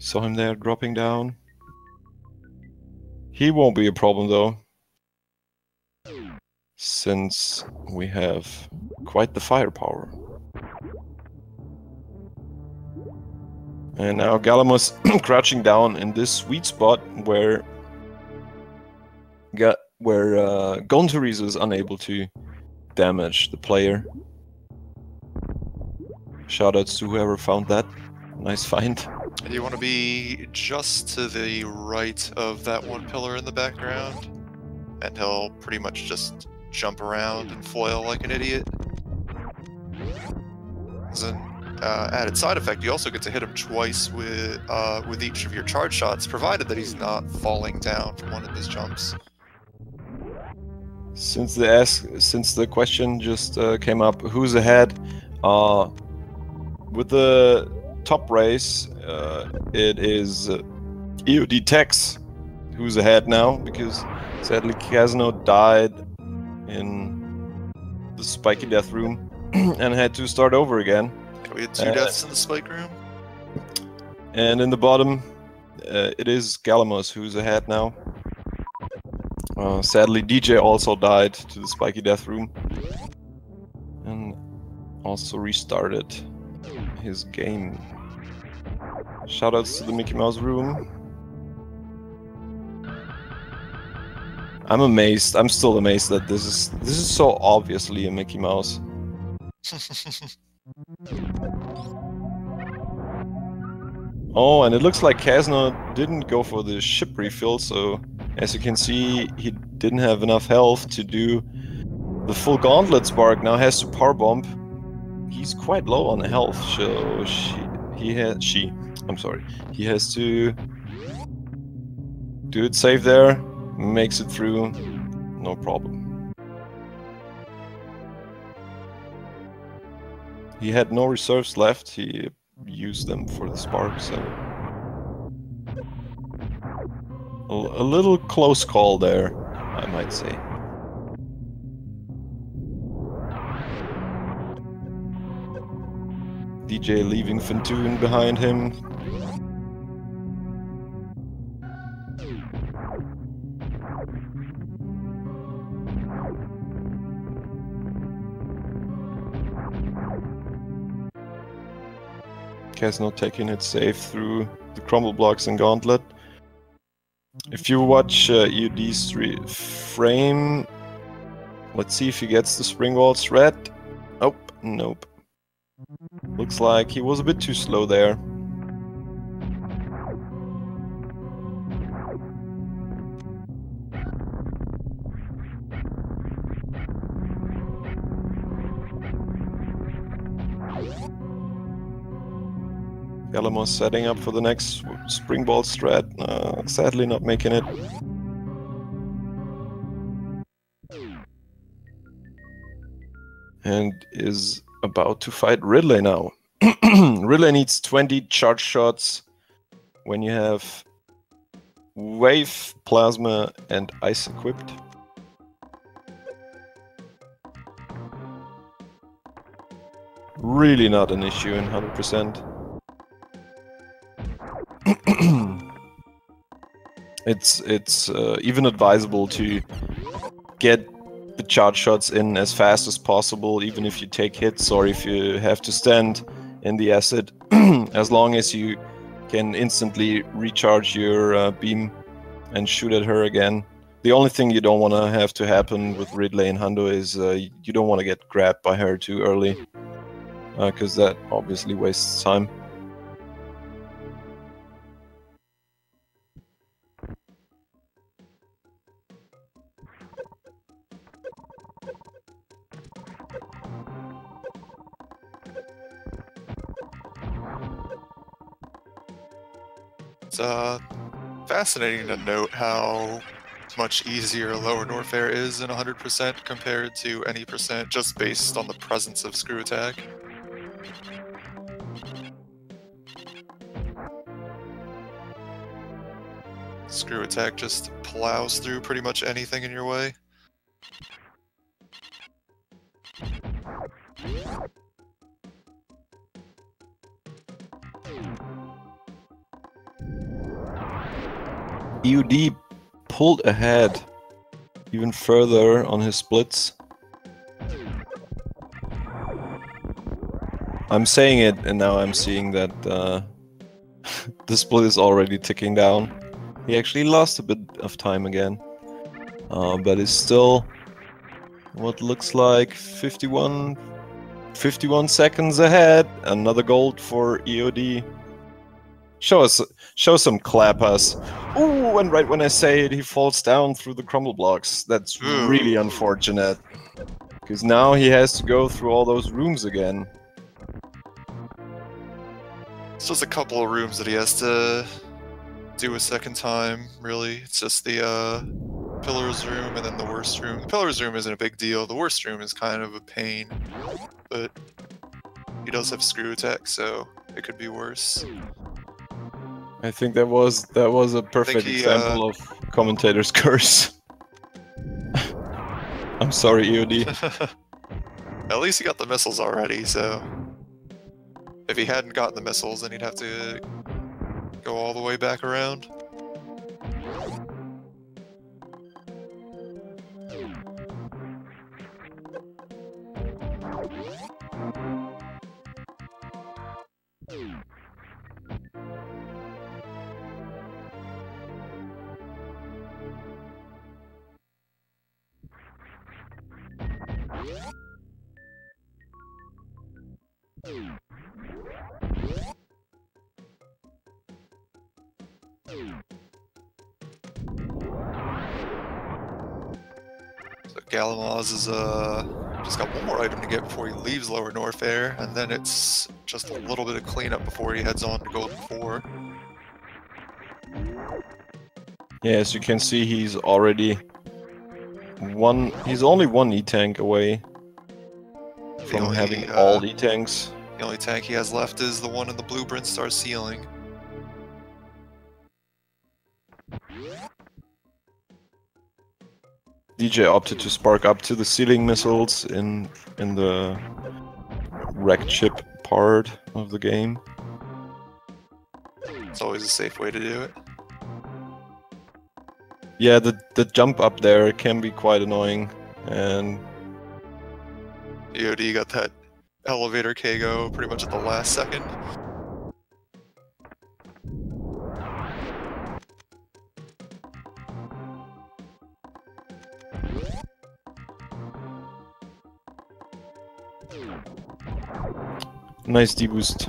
Saw him there dropping down. He won't be a problem though, since we have quite the firepower. And now Galamoz crouching down in this sweet spot where Golden Chorizo is unable to damage the player. Shoutouts to whoever found that. Nice find. And you want to be just to the right of that one pillar in the background, and he'll pretty much just jump around and flail like an idiot. As an added side effect, you also get to hit him twice with each of your charge shots, provided that he's not falling down from one of his jumps. Since the question just came up, who's ahead? With the top race, it is EODtex who's ahead now, because sadly Caznode died in the spiky death room and had to start over again. We had 2 deaths in the spike room. And in the bottom, it is Galamoz who's ahead now. Sadly, DJ also died to the spiky death room and also restarted his game. Shoutouts to the Mickey Mouse room. I'm amazed. I'm still amazed that this is so obviously a Mickey Mouse. Oh, and it looks like Caznode didn't go for the ship refill, so as you can see, he didn't have enough health to do the full gauntlet spark. Now has to power bomb. He's quite low on health, so he has to do it safe there. Makes it through, no problem. He had no reserves left. He used them for the spark, so a little close call there, I might say. DJ leaving Fintoon behind him. Caznode taking it safe through the crumble blocks and gauntlet. If you watch EOD's frame, let's see if he gets the spring waltz red. Nope. Looks like he was a bit too slow there. Galamoz setting up for the next springboard strat, sadly not making it. And is about to fight Ridley now. Ridley needs 20 charge shots when you have Wave, Plasma and Ice equipped. Really not an issue in 100%. It's even advisable to get the charge shots in as fast as possible, even if you take hits or if you have to stand in the acid, as long as you can instantly recharge your beam and shoot at her again. The only thing you don't want to have to happen with Ridley and Hundo is you don't want to get grabbed by her too early, because that obviously wastes time. It's fascinating to note how much easier lower Norfair is in 100% compared to any percent, just based on the presence of screw attack. Screw attack just plows through pretty much anything in your way. EOD pulled ahead even further on his splits. I'm saying it and now I'm seeing that the split is already ticking down. He actually lost a bit of time again, but is still what looks like 51 seconds ahead. Another gold for EOD. Show some clappers. Ooh, and right when I say it, he falls down through the crumble blocks. That's really unfortunate, because now he has to go through all those rooms again. It's just a couple of rooms that he has to do a second time, really. It's just the Pillars room and then the worst room. The Pillars room isn't a big deal. The worst room is kind of a pain, but he does have screw attack, so it could be worse. I think that was a perfect example of commentator's curse. I'm sorry, EOD. At least he got the missiles already, so... If he hadn't gotten the missiles, then he'd have to go all the way back around. So Galamoz is just got one more item to get before he leaves Lower Norfair, and then it's just a little bit of cleanup before he heads on to Golden 4. Yeah, as you can see, he's already he's only one E-tank away from having all E-tanks. The only tank he has left is the one in the Blueprint Star ceiling. DJ opted to spark up to the ceiling missiles in the wrecked ship part of the game. It's always a safe way to do it. Yeah, the jump up there can be quite annoying, and EOD got that elevator KO pretty much at the last second. nice deboost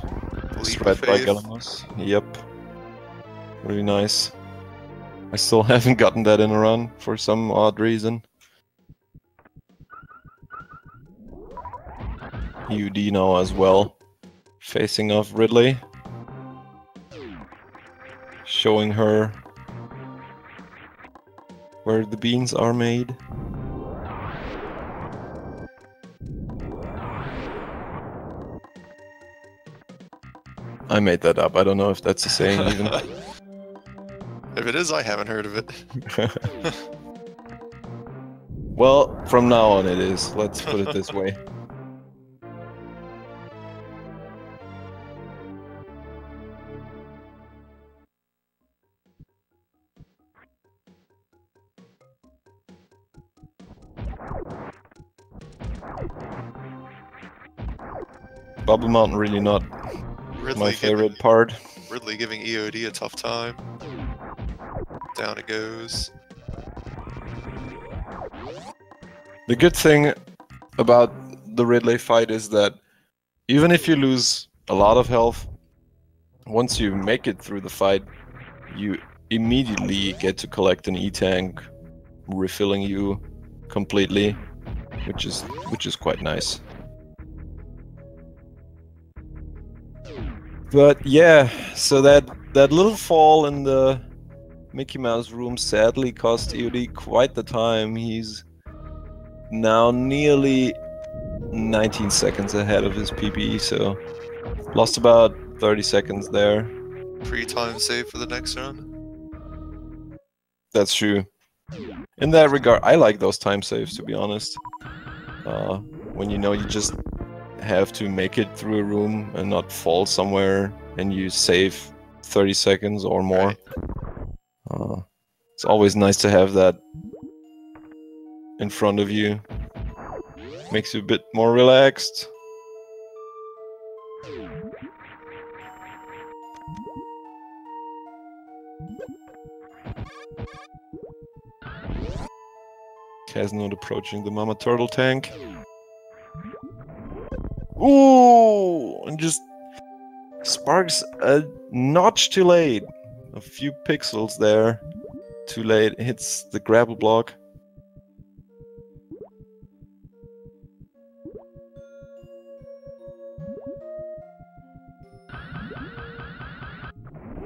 threat by galamoz. Yep. Really nice. I still haven't gotten that in a run for some odd reason. EOD now as well, facing off Ridley, showing her where the beans are made. I made that up, I don't know if that's a saying even. If it is, I haven't heard of it. Well, from now on it is, let's put it this way. Bubble Mountain really not my favorite part. Ridley giving EOD a tough time. Down it goes. The good thing about the Ridley fight is that even if you lose a lot of health, once you make it through the fight, you immediately get to collect an E-tank, refilling you completely, which is quite nice. But yeah, so that little fall in the Mickey Mouse room sadly cost EOD quite the time. He's now nearly 19 seconds ahead of his PB, so lost about 30 seconds there. Free time save for the next run? That's true. In that regard, I like those time saves, to be honest. When you know you just have to make it through a room and not fall somewhere, and you save 30 seconds or more. Right. It's always nice to have that in front of you. Makes you a bit more relaxed. Caznode approaching the Mama Turtle tank. Ooh! And just sparks a notch too late. A few pixels there. Too late. Hits the grapple block.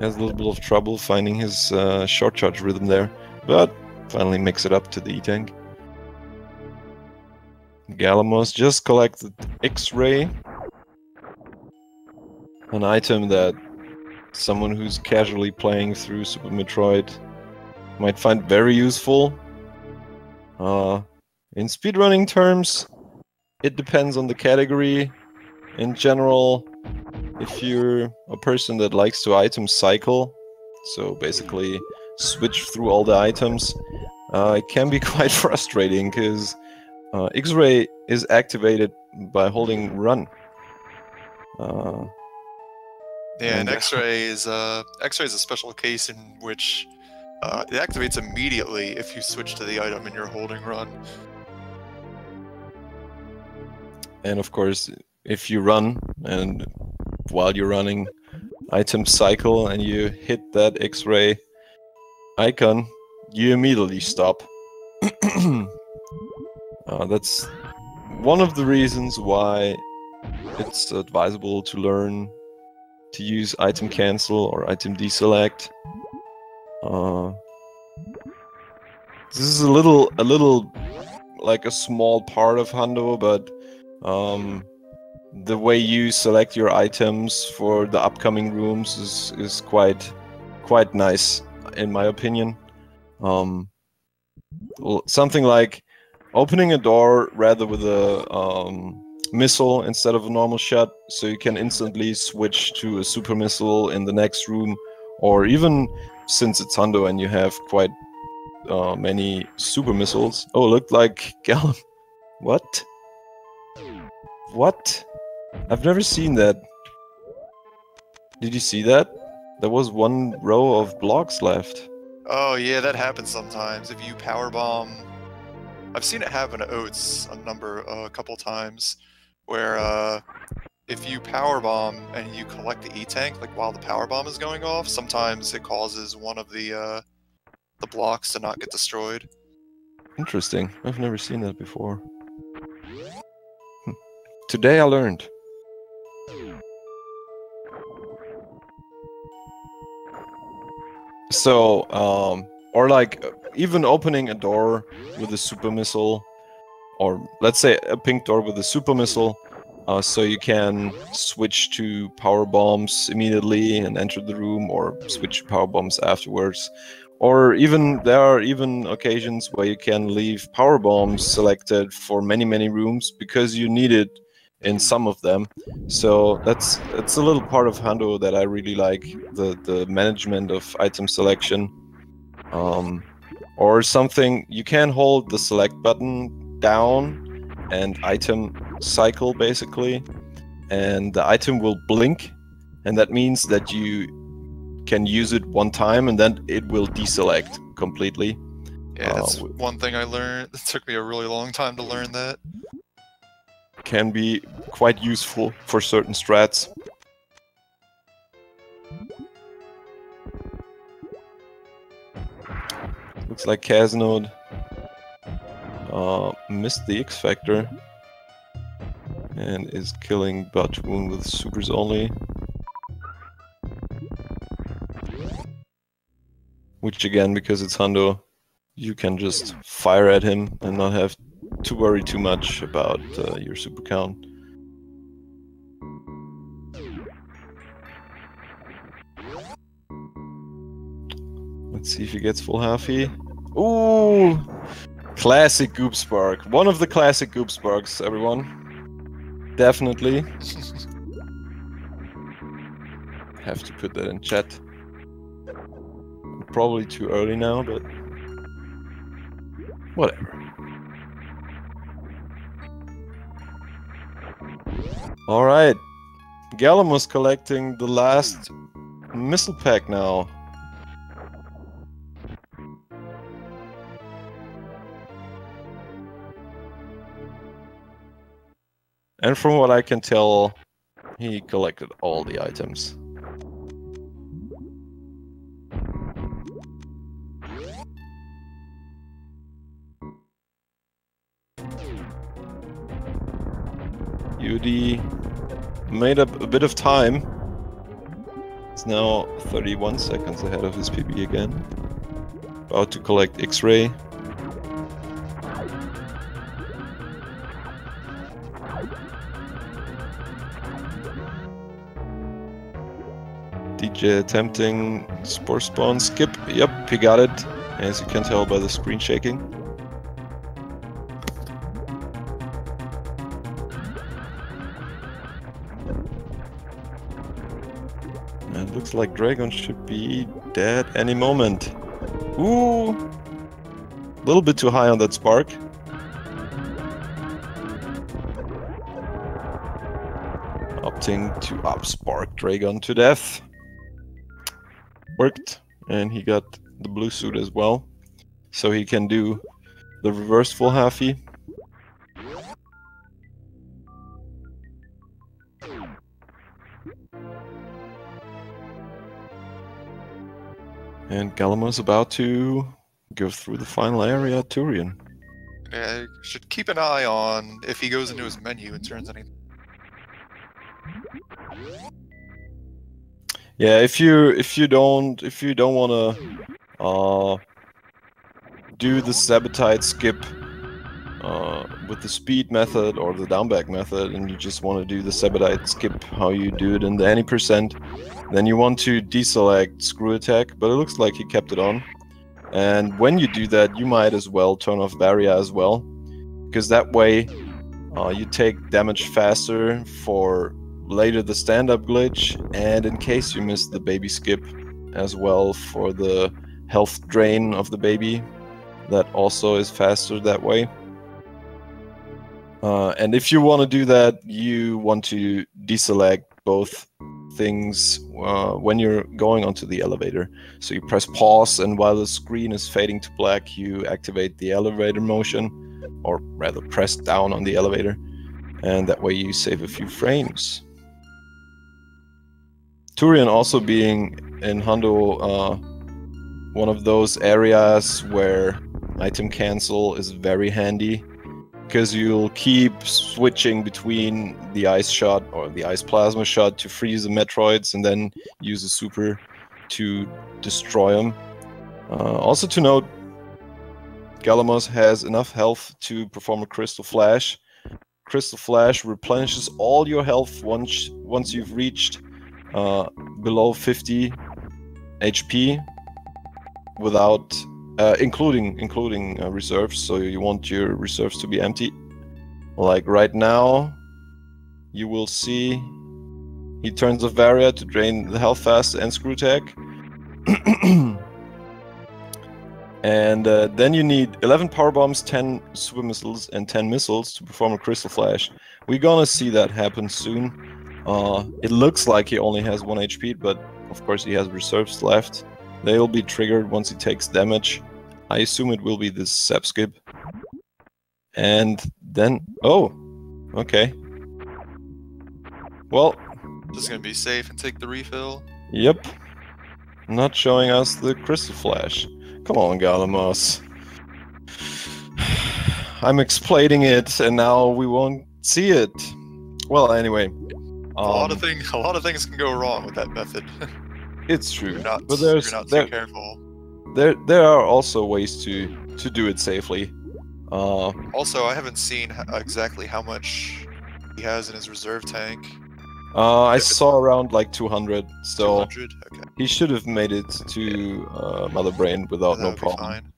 Has a little bit of trouble finding his short charge rhythm there, but finally makes it up to the E-tank. Galamoz just collected X-Ray, an item that someone who's casually playing through Super Metroid might find very useful. In speedrunning terms, it depends on the category. In general, if you're a person that likes to item cycle, so basically switch through all the items, it can be quite frustrating because X-ray is activated by holding run. Yeah, and X-ray is a special case in which it activates immediately if you switch to the item and you're holding run. And of course, if you run and while you're running, item cycle and you hit that X-ray icon, you immediately stop. That's one of the reasons why it's advisable to learn to use item cancel or item deselect. This is a little like a small part of Hundo, but the way you select your items for the upcoming rooms is quite nice in my opinion. Something like opening a door rather with a missile instead of a normal shot, so you can instantly switch to a super missile in the next room, or even since it's Hundo and you have quite many super missiles. Oh, looked like What? What? I've never seen that. Did you see that? There was one row of blocks left. Oh yeah, that happens sometimes. If you powerbomb, I've seen it happen to Oats a couple times, where if you powerbomb and you collect the E-tank, like while the powerbomb is going off, sometimes it causes one of the blocks to not get destroyed. Interesting. I've never seen that before. Today I learned. So, or like even opening a door with a super missile, or let's say a pink door with a super missile, so you can switch to power bombs immediately and enter the room, or switch to power bombs afterwards. Or even there are even occasions where you can leave power bombs selected for many rooms because you need it in some of them. So that's a little part of Hundo that I really like, the management of item selection. Or something, you can hold the select button down and item cycle basically, and the item will blink, and that means that you can use it one time and then it will deselect completely. Yeah, that's one thing I learned. It took me a really long time to learn that. Can be quite useful for certain strats. Looks like Caznode missed the X Factor and is killing Batwoon with supers only. Which again, because it's Hundo, you can just fire at him and not have to worry too much about your super count. Let's see if he gets full halfy. Ooh! Classic Goop Spark. One of the classic Goop Sparks, everyone. Definitely. Have to put that in chat. Probably too early now, but whatever. Alright. Galamoz collecting the last missile pack now. And from what I can tell, he collected all the items. EOD made up a bit of time. It's now 31 seconds ahead of his PB again. About to collect X-ray. DJ attempting Spore Spawn skip. Yep, he got it. as you can tell by the screen shaking. And it looks like Dragon should be dead any moment. Ooh! A little bit too high on that spark. Opting to up-spark Dragon to death. Worked, and he got the blue suit as well. So he can do the reverse full halfie. And Galamoz about to go through the final area, Turian. Yeah, should keep an eye on if he goes into his menu and turns anything. Yeah, if you don't wanna do the sabotage skip with the speed method or the downback method, and you just want to do the sabotage skip how you do it in the any %, then you want to deselect screw attack, but it looks like he kept it on. And when you do that, you might as well turn off Varia as well, because that way you take damage faster for later the stand-up glitch, and in case you miss the baby skip as well for the health drain of the baby, that also is faster that way. And if you want to do that, you want to deselect both things when you're going onto the elevator. So you press pause, and while the screen is fading to black, you activate the elevator motion, or rather press down on the elevator, and that way you save a few frames. Turian also being in Hundo, one of those areas where item cancel is very handy, because you'll keep switching between the ice shot or the ice plasma shot to freeze the Metroids and then use a super to destroy them. Also to note, Galamoz has enough health to perform a Crystal Flash. Crystal Flash replenishes all your health once you've reached below 50 HP, without including reserves. So you want your reserves to be empty. Like right now, you will see he turns off Varia to drain the health fast and screw attack. And then you need 11 power bombs, 10 super missiles, and 10 missiles to perform a Crystal Flash. We're gonna see that happen soon. It looks like he only has 1 HP, but of course he has reserves left. They'll be triggered once he takes damage. I assume it will be this sap skip. And then... oh! Okay. Well... just gonna be safe and take the refill. Yep. Not showing us the Crystal Flash. Come on, Galamoz. I'm explaining it, and now we won't see it. Well, anyway. A lot of things can go wrong with that method. It's true, but there's you're not too careful. There are also ways to do it safely. Also, I haven't seen exactly how much he has in his reserve tank. I saw around like 200, so 200? Okay. He should have made it to Mother Brain without no problem. Fine.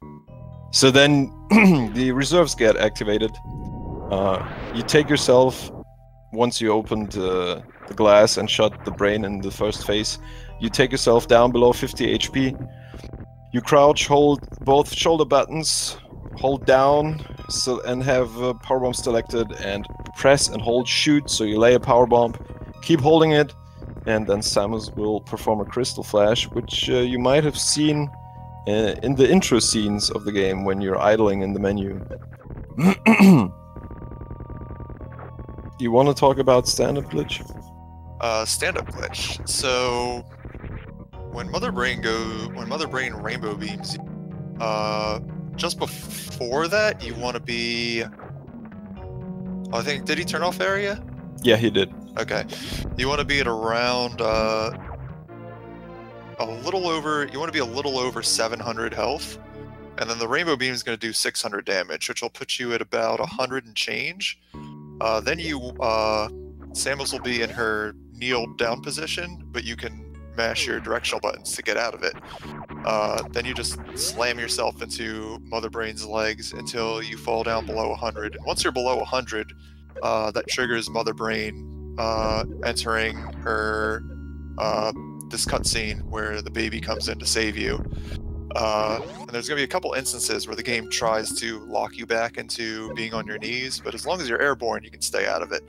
So then the reserves get activated. You take yourself, once you opened the glass and shot the brain in the first phase, you take yourself down below 50 HP. You crouch, hold both shoulder buttons, hold down, and have power bomb selected, and press and hold shoot, so you lay a power bomb. Keep holding it, and then Samus will perform a Crystal Flash, which you might have seen in the intro scenes of the game when you're idling in the menu. You want to talk about stand-up glitch? Stand-up glitch. So when Mother Brain rainbow beams, just before that you want to be. I think, did he turn off area? Yeah, he did. Okay, you want to be at around a little over. You want to be a little over 700 health, and then the rainbow beam is going to do 600 damage, which will put you at about 100 and change. Then Samus will be in her kneeled down position, but you can mash your directional buttons to get out of it. Then you just slam yourself into Mother Brain's legs until you fall down below 100. And once you're below 100, that triggers Mother Brain entering her this cutscene where the baby comes in to save you. And there's going to be a couple instances where the game tries to lock you back into being on your knees, but as long as you're airborne, you can stay out of it.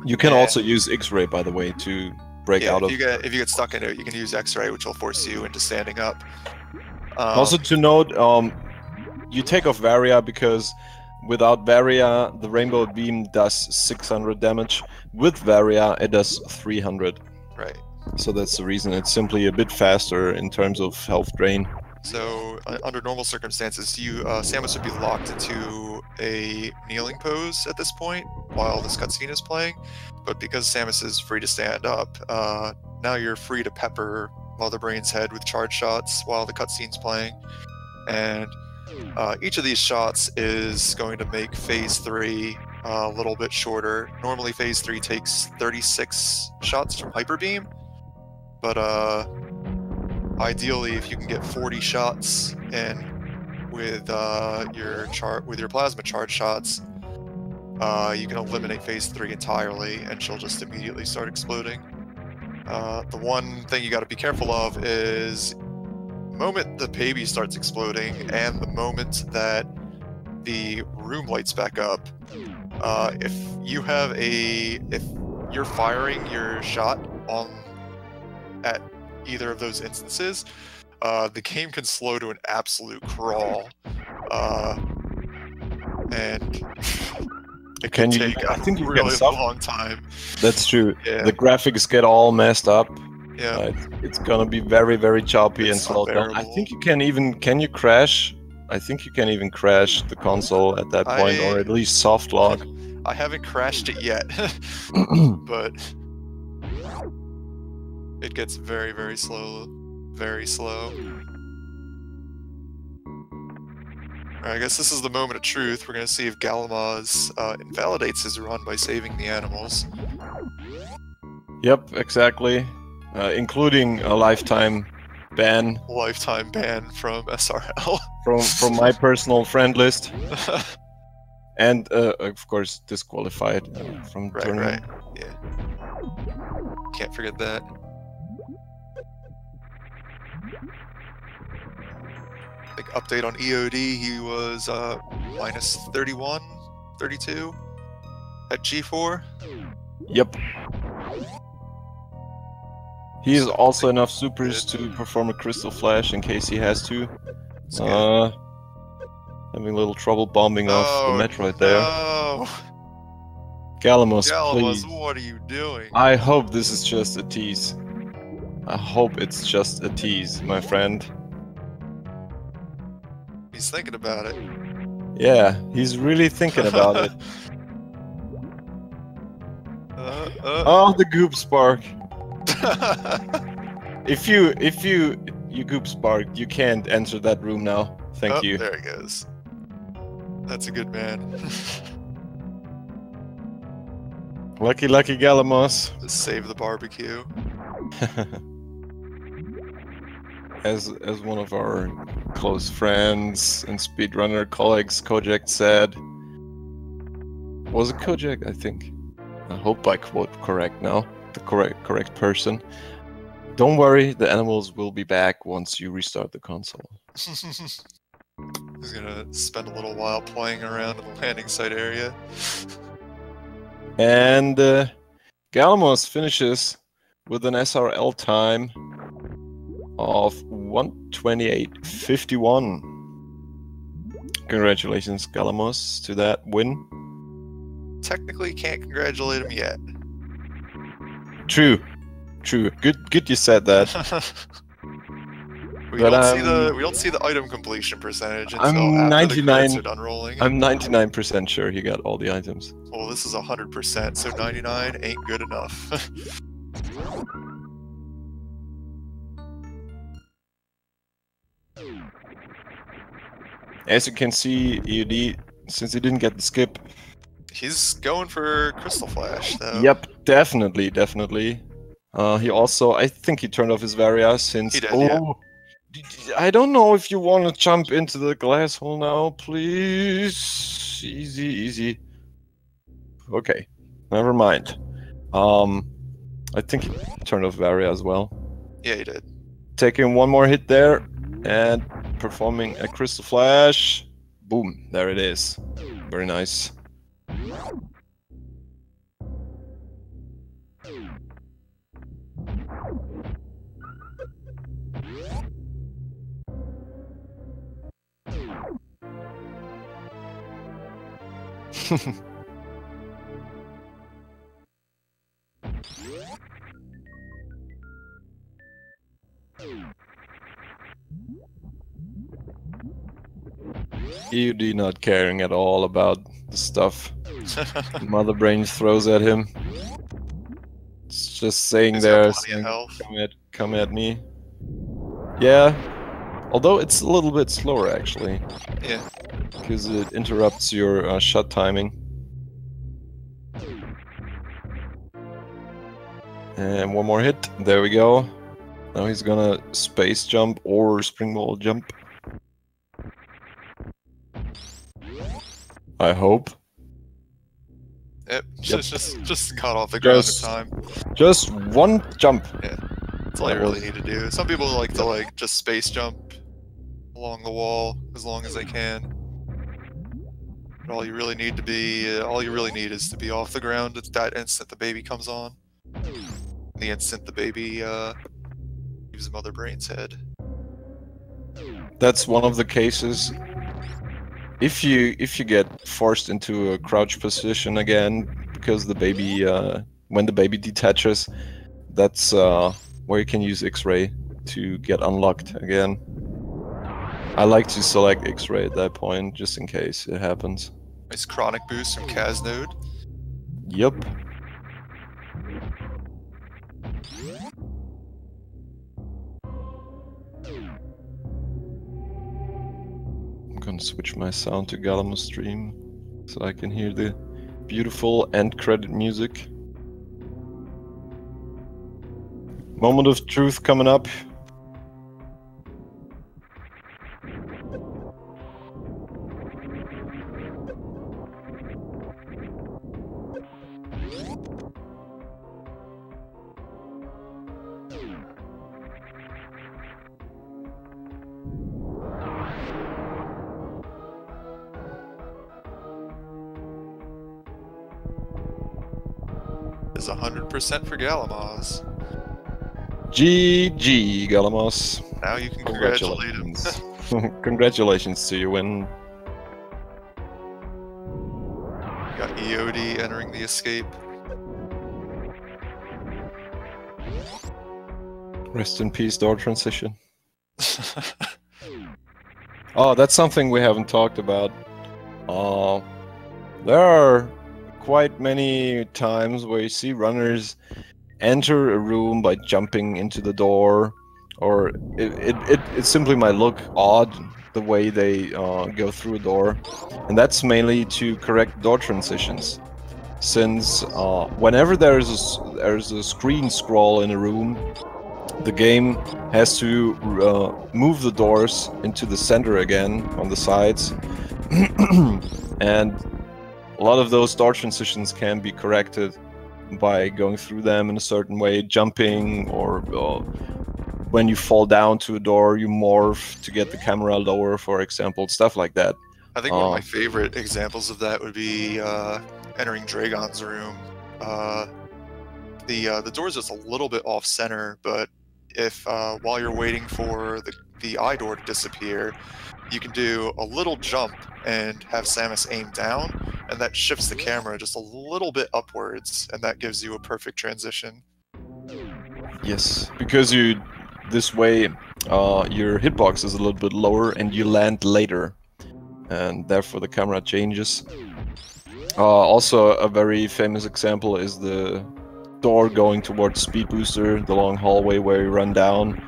You can also use X-ray, by the way, to break out of. If you get stuck in it, you can use X-ray, which will force you into standing up. Also to note, you take off Varia because without Varia, the Rainbow Beam does 600 damage. With Varia, it does 300. Right. So that's the reason. It's simply a bit faster in terms of health drain. So under normal circumstances, Samus would be locked into a kneeling pose at this point while this cutscene is playing. But because Samus is free to stand up, now you're free to pepper Mother Brain's head with charge shots while the cutscene's playing. And each of these shots is going to make Phase 3 a little bit shorter. Normally Phase 3 takes 36 shots from Hyper Beam, but ideally if you can get 40 shots in with your plasma charge shots, you can eliminate Phase 3 entirely and she'll just immediately start exploding. The one thing you got to be careful of is the moment the baby starts exploding and the moment that the room lights back up, if you're firing your shot at either of those instances, the game can slow to an absolute crawl, and it can take a really long time. That's true. Yeah. The graphics get all messed up. Yeah. It's gonna be very, very choppy and slowed down. I think you can even... Can you crash? I think you can even crash the console at that point, or at least soft lock. I haven't crashed it yet, but it gets very, very slow. Very slow. Alright, I guess this is the moment of truth. We're going to see if galamoz invalidates his run by saving the animals. Yep, exactly. Including a lifetime ban. Lifetime ban from SRL. from my personal friend list. And, of course, disqualified from the tournament. Right, yeah. Can't forget that. Like, update on EOD, he was minus 31, 32 at G4. Yep. He has also enough supers to perform a Crystal Flash in case he has to. Having a little trouble bombing off the Metroid there. Galamoz, please. What are you doing? I hope this is just a tease. I hope it's just a tease, my friend. He's thinking about it. Yeah, he's really thinking about it. Oh, the goop spark. if you goop spark, you can't enter that room now. Thank you. There he goes. That's a good man. Lucky Galamoz. Just save the barbecue. As one of our close friends and speedrunner colleagues, Kojak said. Was it Kojak? I think. I hope I quote correct now. The correct person. Don't worry, the animals will be back once you restart the console. He's gonna spend a little while playing around in the landing site area. And Galamoz finishes with an SRL time of 1:28:51. Congratulations, Galamoz, to that win. Technically, can't congratulate him yet. True. Good you said that. We don't see the item completion percentage until after the credits are done rolling. I'm 99% sure he got all the items. Well, this is 100%, so 99 ain't good enough. As you can see, EOD, since he didn't get the skip, he's going for Crystal Flash, though. Yep, definitely. He also, I think he turned off his Varia since... He did, yeah. I don't know if you want to jump into the glass hole now, please. Easy, easy. Okay, never mind. I think he turned off Varia as well. Yeah, he did. Taking one more hit there, and performing a Crystal Flash. Boom, there it is. Very nice. EOD not caring at all about the stuff Mother Brain throws at him. It's just saying there, saying, come at me. Yeah, although it's a little bit slower actually. Yeah. Because it interrupts your shot timing. And one more hit. There we go. Now he's gonna space jump or springboard jump. I hope. Yep. Just got off the ground in time. Just one jump. Yeah. That's all you really need to do. Some people like to just space jump along the wall as long as they can. But all you really need is to be off the ground at that instant the baby comes on. The instant the baby leaves Mother Brain's head. That's one of the cases. If you get forced into a crouch position again because the baby when the baby detaches, that's where you can use X-ray to get unlocked again. I like to select X-ray at that point just in case it happens. Nice chronic boost from Caznode. Yep. I'm gonna switch my sound to galamoz stream so I can hear the beautiful end credit music. Moment of truth coming up. Is 100% for galamoz. GG, galamoz. Now you can congratulate him. Congratulations to your win. Got EOD entering the escape. Rest in peace, door transition. Oh, that's something we haven't talked about. There are quite many times where you see runners enter a room by jumping into the door, or it simply might look odd the way they go through a door, and that's mainly to correct door transitions. Since whenever there's a screen scroll in a room, the game has to move the doors into the center again on the sides, and a lot of those door transitions can be corrected by going through them in a certain way, jumping, or when you fall down to a door, you morph to get the camera lower, for example, stuff like that. I think one of my favorite examples of that would be entering Dragon's room. The door's just a little bit off center, but if while you're waiting for the eye door to disappear, you can do a little jump and have Samus aim down, and that shifts the camera just a little bit upwards, and that gives you a perfect transition. Yes, because this way your hitbox is a little bit lower and you land later, and therefore the camera changes. Also, a very famous example is the door going towards Speed Booster, the long hallway where you run down.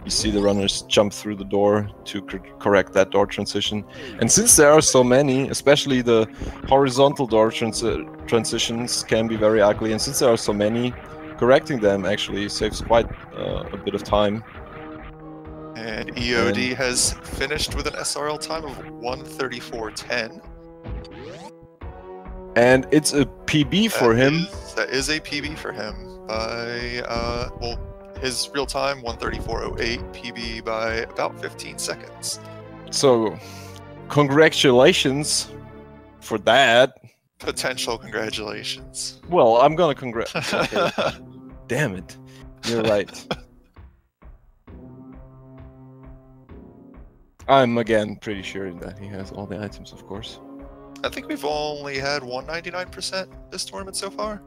You see the runners jump through the door to correct that door transition. And since there are so many, especially the horizontal door transitions can be very ugly, and since there are so many, correcting them actually saves quite a bit of time. And EOD has finished with an SRL time of 1:34.10. And it's a PB for him. That is a PB for him by, well, his real time 1:34.08, PB by about 15 seconds. So, congratulations for that. Potential congratulations. Well, I'm gonna Okay. Damn it. You're right. I'm again pretty sure that he has all the items, of course. I think we've only had 199% this tournament so far.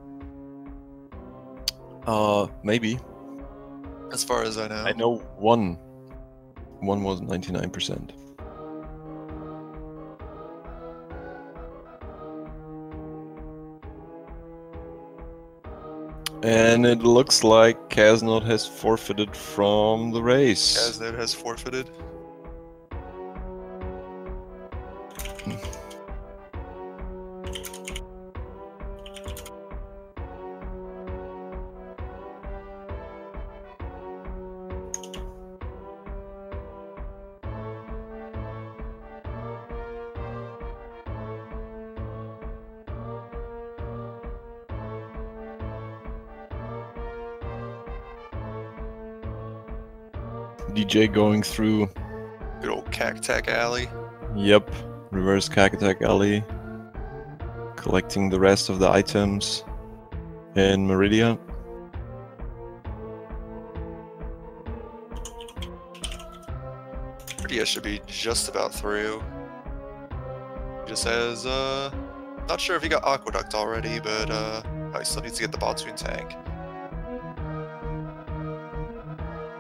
Maybe. As far as I know. I know one. One was 99%. And it looks like Caznode has forfeited from the race. Caznode has forfeited. DJ going through. Good old Cactac Alley. Yep, reverse Cactac Alley. Collecting the rest of the items in Meridia. Meridia should be just about through. He just has, not sure if he got Aqueduct already, but he still needs to get the Batoon tank.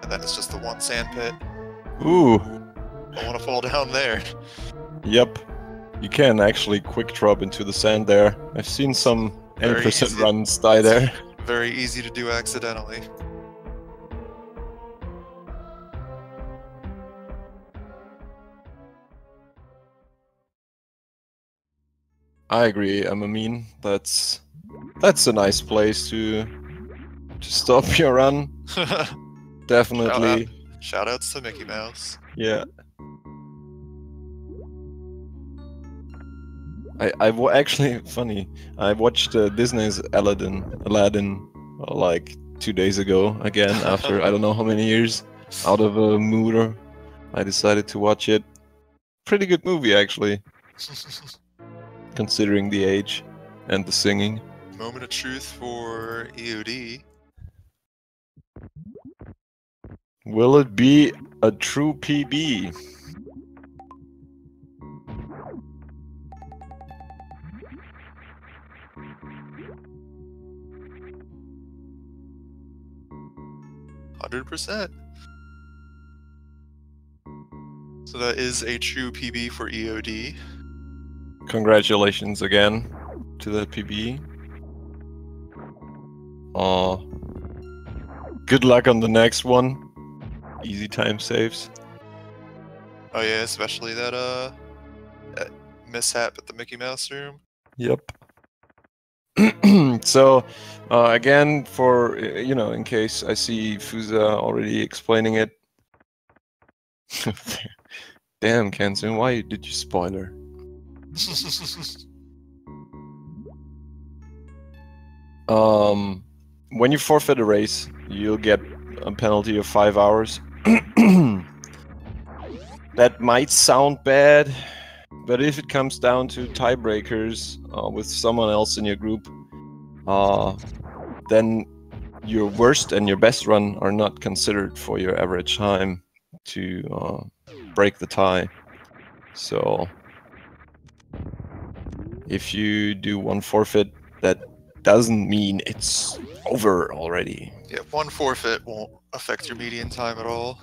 And then it's just the one sand pit. Ooh. Don't want to fall down there. Yep. You can actually quick drop into the sand there. I've seen some 8% runs die there. Very easy to do accidentally. I agree, Amamin. That's a nice place to stop your run. Definitely. Shoutouts to Mickey Mouse. Yeah. Actually, funny. I watched Disney's Aladdin like 2 days ago again after I don't know how many years. Out of a mood, I decided to watch it. Pretty good movie actually, considering the age and the singing. Moment of truth for EOD. Will it be a true PB? %. So that is a true PB for EOD. Congratulations again to that PB. Good luck on the next one. Easy time saves. Oh yeah, especially that mishap at the Mickey Mouse room. Yep. So again, for in case I see Fusa already explaining it. Damn, Kansun, why did you spoiler? When you forfeit a race, you'll get a penalty of 5 hours. That might sound bad, but if it comes down to tiebreakers with someone else in your group, then your worst and your best run are not considered for your average time to break the tie. So if you do one forfeit, that doesn't mean it's over already. Yeah, one forfeit won't affect your median time at all.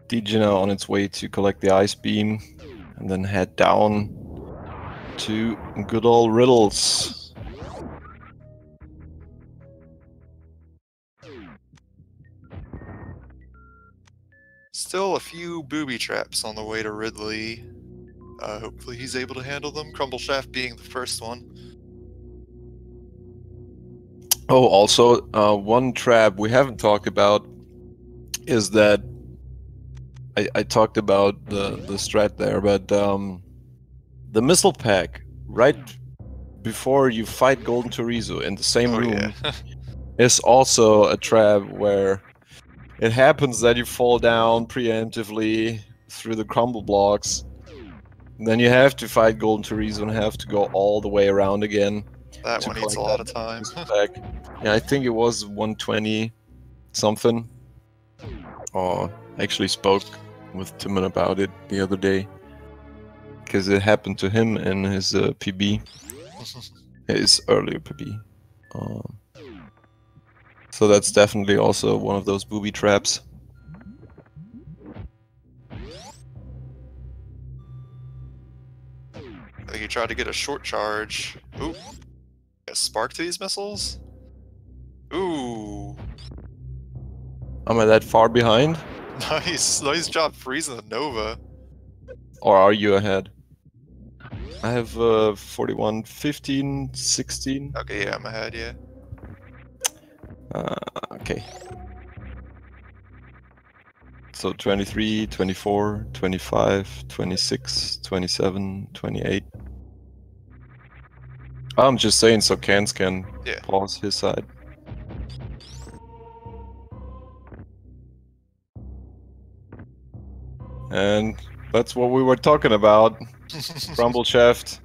DJ now on its way to collect the ice beam, and then head down to good old Riddles. Still a few booby traps on the way to Ridley. Hopefully he's able to handle them. Crumble Shaft being the first one. Oh, also, one trap we haven't talked about is that I talked about the strat there, but the missile pack right before you fight Golden Chorizo in the same room is also a trap where it happens that you fall down preemptively through the crumble blocks. Then you have to fight Golden Chorizo and have to go all the way around again. That one needs a lot of time. Yeah, I think it was 120 something. Oh, I actually spoke with Timon about it the other day. Because it happened to him in his PB. His earlier PB. So that's definitely also one of those booby traps. I think he tried to get a short charge. Ooh. A spark to these missiles? Ooh. Am I that far behind? Nice job freezing the Nova. Or are you ahead? I have 41, 15, 16. Okay, yeah, I'm ahead, yeah. Okay. So 23, 24, 25, 26, 27, 28. I'm just saying so Cans can pause his side. And that's what we were talking about. Crumble Shaft.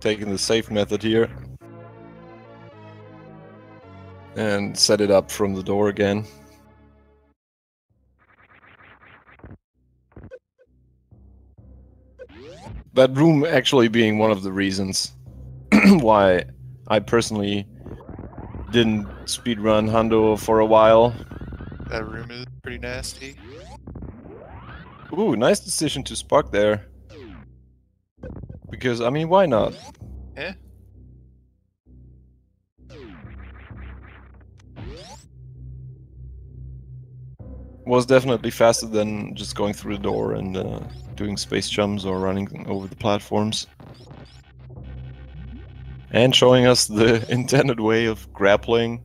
Taking the safe method here. And set it up from the door again. That room actually being one of the reasons why I personally didn't speedrun Hundo for a while. That room is pretty nasty. Ooh, nice decision to spark there. Because, I mean, why not? Yeah. Was definitely faster than just going through the door and doing space jumps or running over the platforms. And showing us the intended way of grappling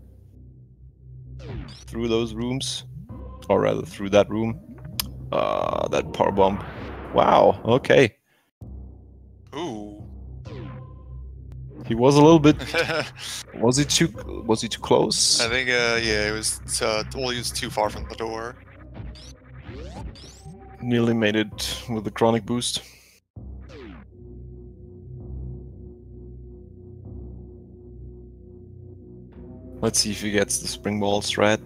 through those rooms. Or rather, through that room. That power bomb. Wow, okay. Ooh. He was a little bit... Was he too close? I think, yeah, it was, well, he was too far from the door. Nearly made it with the chronic boost. Let's see if he gets the spring ball strat.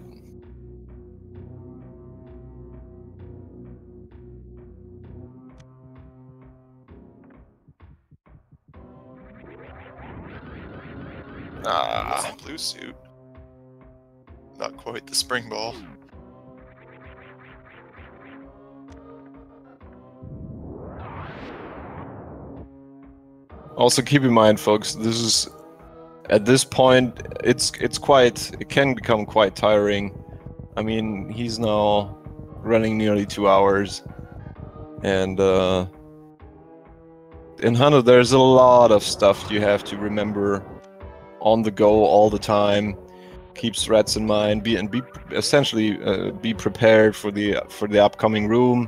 Ah, blue suit. Not quite the spring ball. Also keep in mind, folks, this is at this point it can become quite tiring. I mean, he's now running nearly 2 hours, and in Hundo there's a lot of stuff you have to remember on the go all the time. Keep threats in mind, be essentially be prepared for the upcoming room,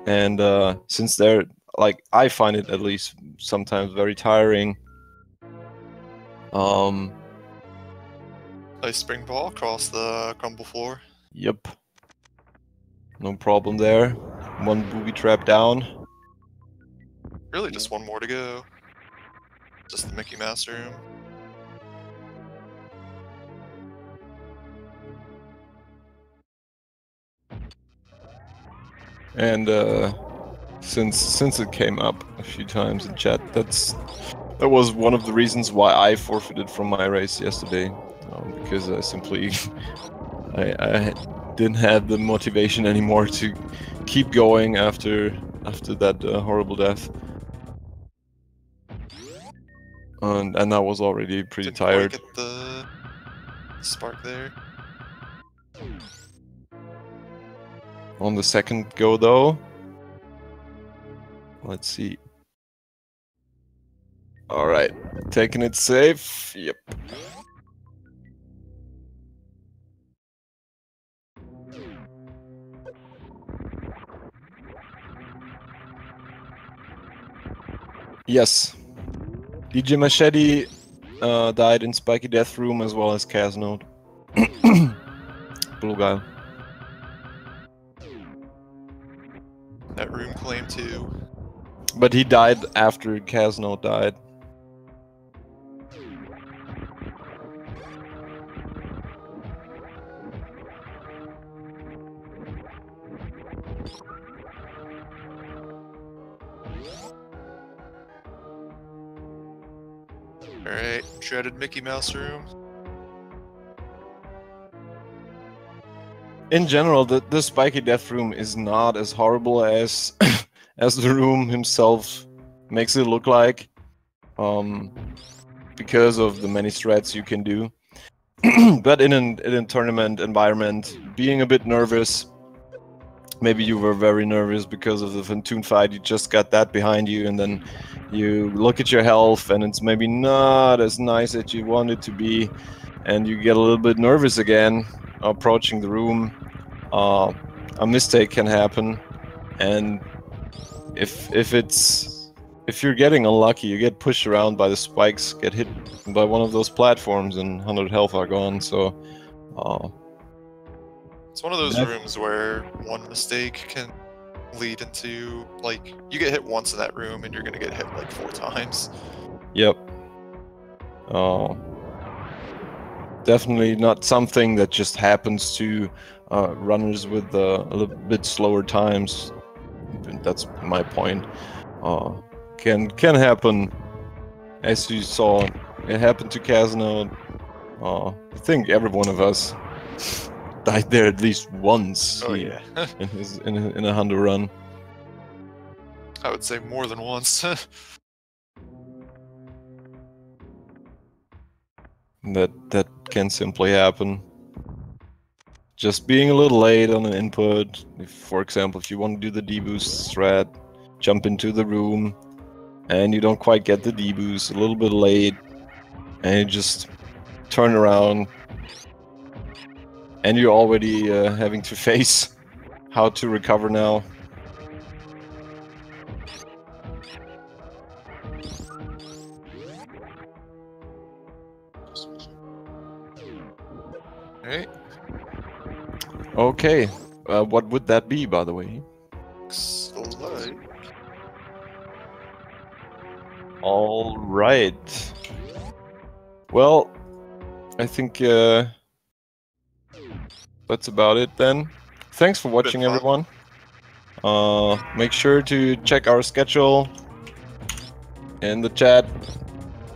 and since they're like, I find it at least sometimes very tiring. Nice spring ball across the crumble floor. Yep. No problem there. One booby trap down. Really just one more to go. Just the Mickey Mouse room. And since it came up a few times in chat, that was one of the reasons why I forfeited from my race yesterday, because I simply I didn't have the motivation anymore to keep going after that horrible death. And I was already pretty tired. Didn't quite get the spark there. On the second go though, let's see. All right, taking it safe. Yep. Yes. DjMajette died in Spiky Death Room as well as Caznode. Blue guy. That room claim too. But he died after Caznode died. Alright, dreaded Mickey Mouse room. In general, the Spiky Death Room is not as horrible as as the room himself makes it look like, because of the many threats you can do. But in a tournament environment, being a bit nervous, maybe you were very nervous because of the Fantoon fight, you just got that behind you, and then you look at your health and it's maybe not as nice as you want it to be, and you get a little bit nervous again approaching the room. A mistake can happen, and if you're getting unlucky, you get pushed around by the spikes, get hit by one of those platforms, and 100 health are gone. So it's one of those rooms where one mistake can lead into, like, you get hit once in that room and you're gonna get hit like 4 times. Yep. Definitely not something that just happens to runners with a little bit slower times. That's my point. Can happen, as you saw. It happened to Caznode. I think every one of us died there at least once. Oh yeah. in a 100 run. I would say more than once. That can simply happen. Just being a little late on an input. For example, if you want to do the deboost thread, jump into the room, and you don't quite get the deboost, a little bit late, and you just turn around, and you're already having to face how to recover now. Alright. Okay, what would that be, by the way? All right. Well, I think that's about it then. Thanks for watching, everyone. Make sure to check our schedule in the chat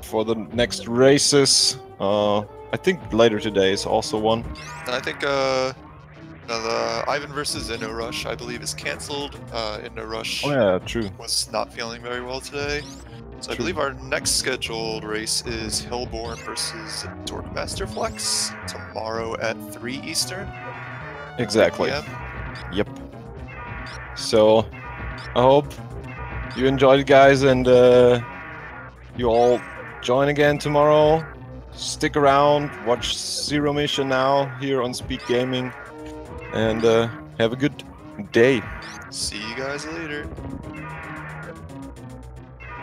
for the next races. I think later today is also one. And I think the Ivan versus Inno Rush, I believe, is cancelled. Inno Rush was not feeling very well today. So I believe our next scheduled race is Hillborn versus Dorkmaster Flex tomorrow at 3 Eastern. Exactly. Yep. So I hope you enjoyed, guys, and you all join again tomorrow. Stick around, watch Zero Mission now here on Speed Gaming, and have a good day. See you guys later.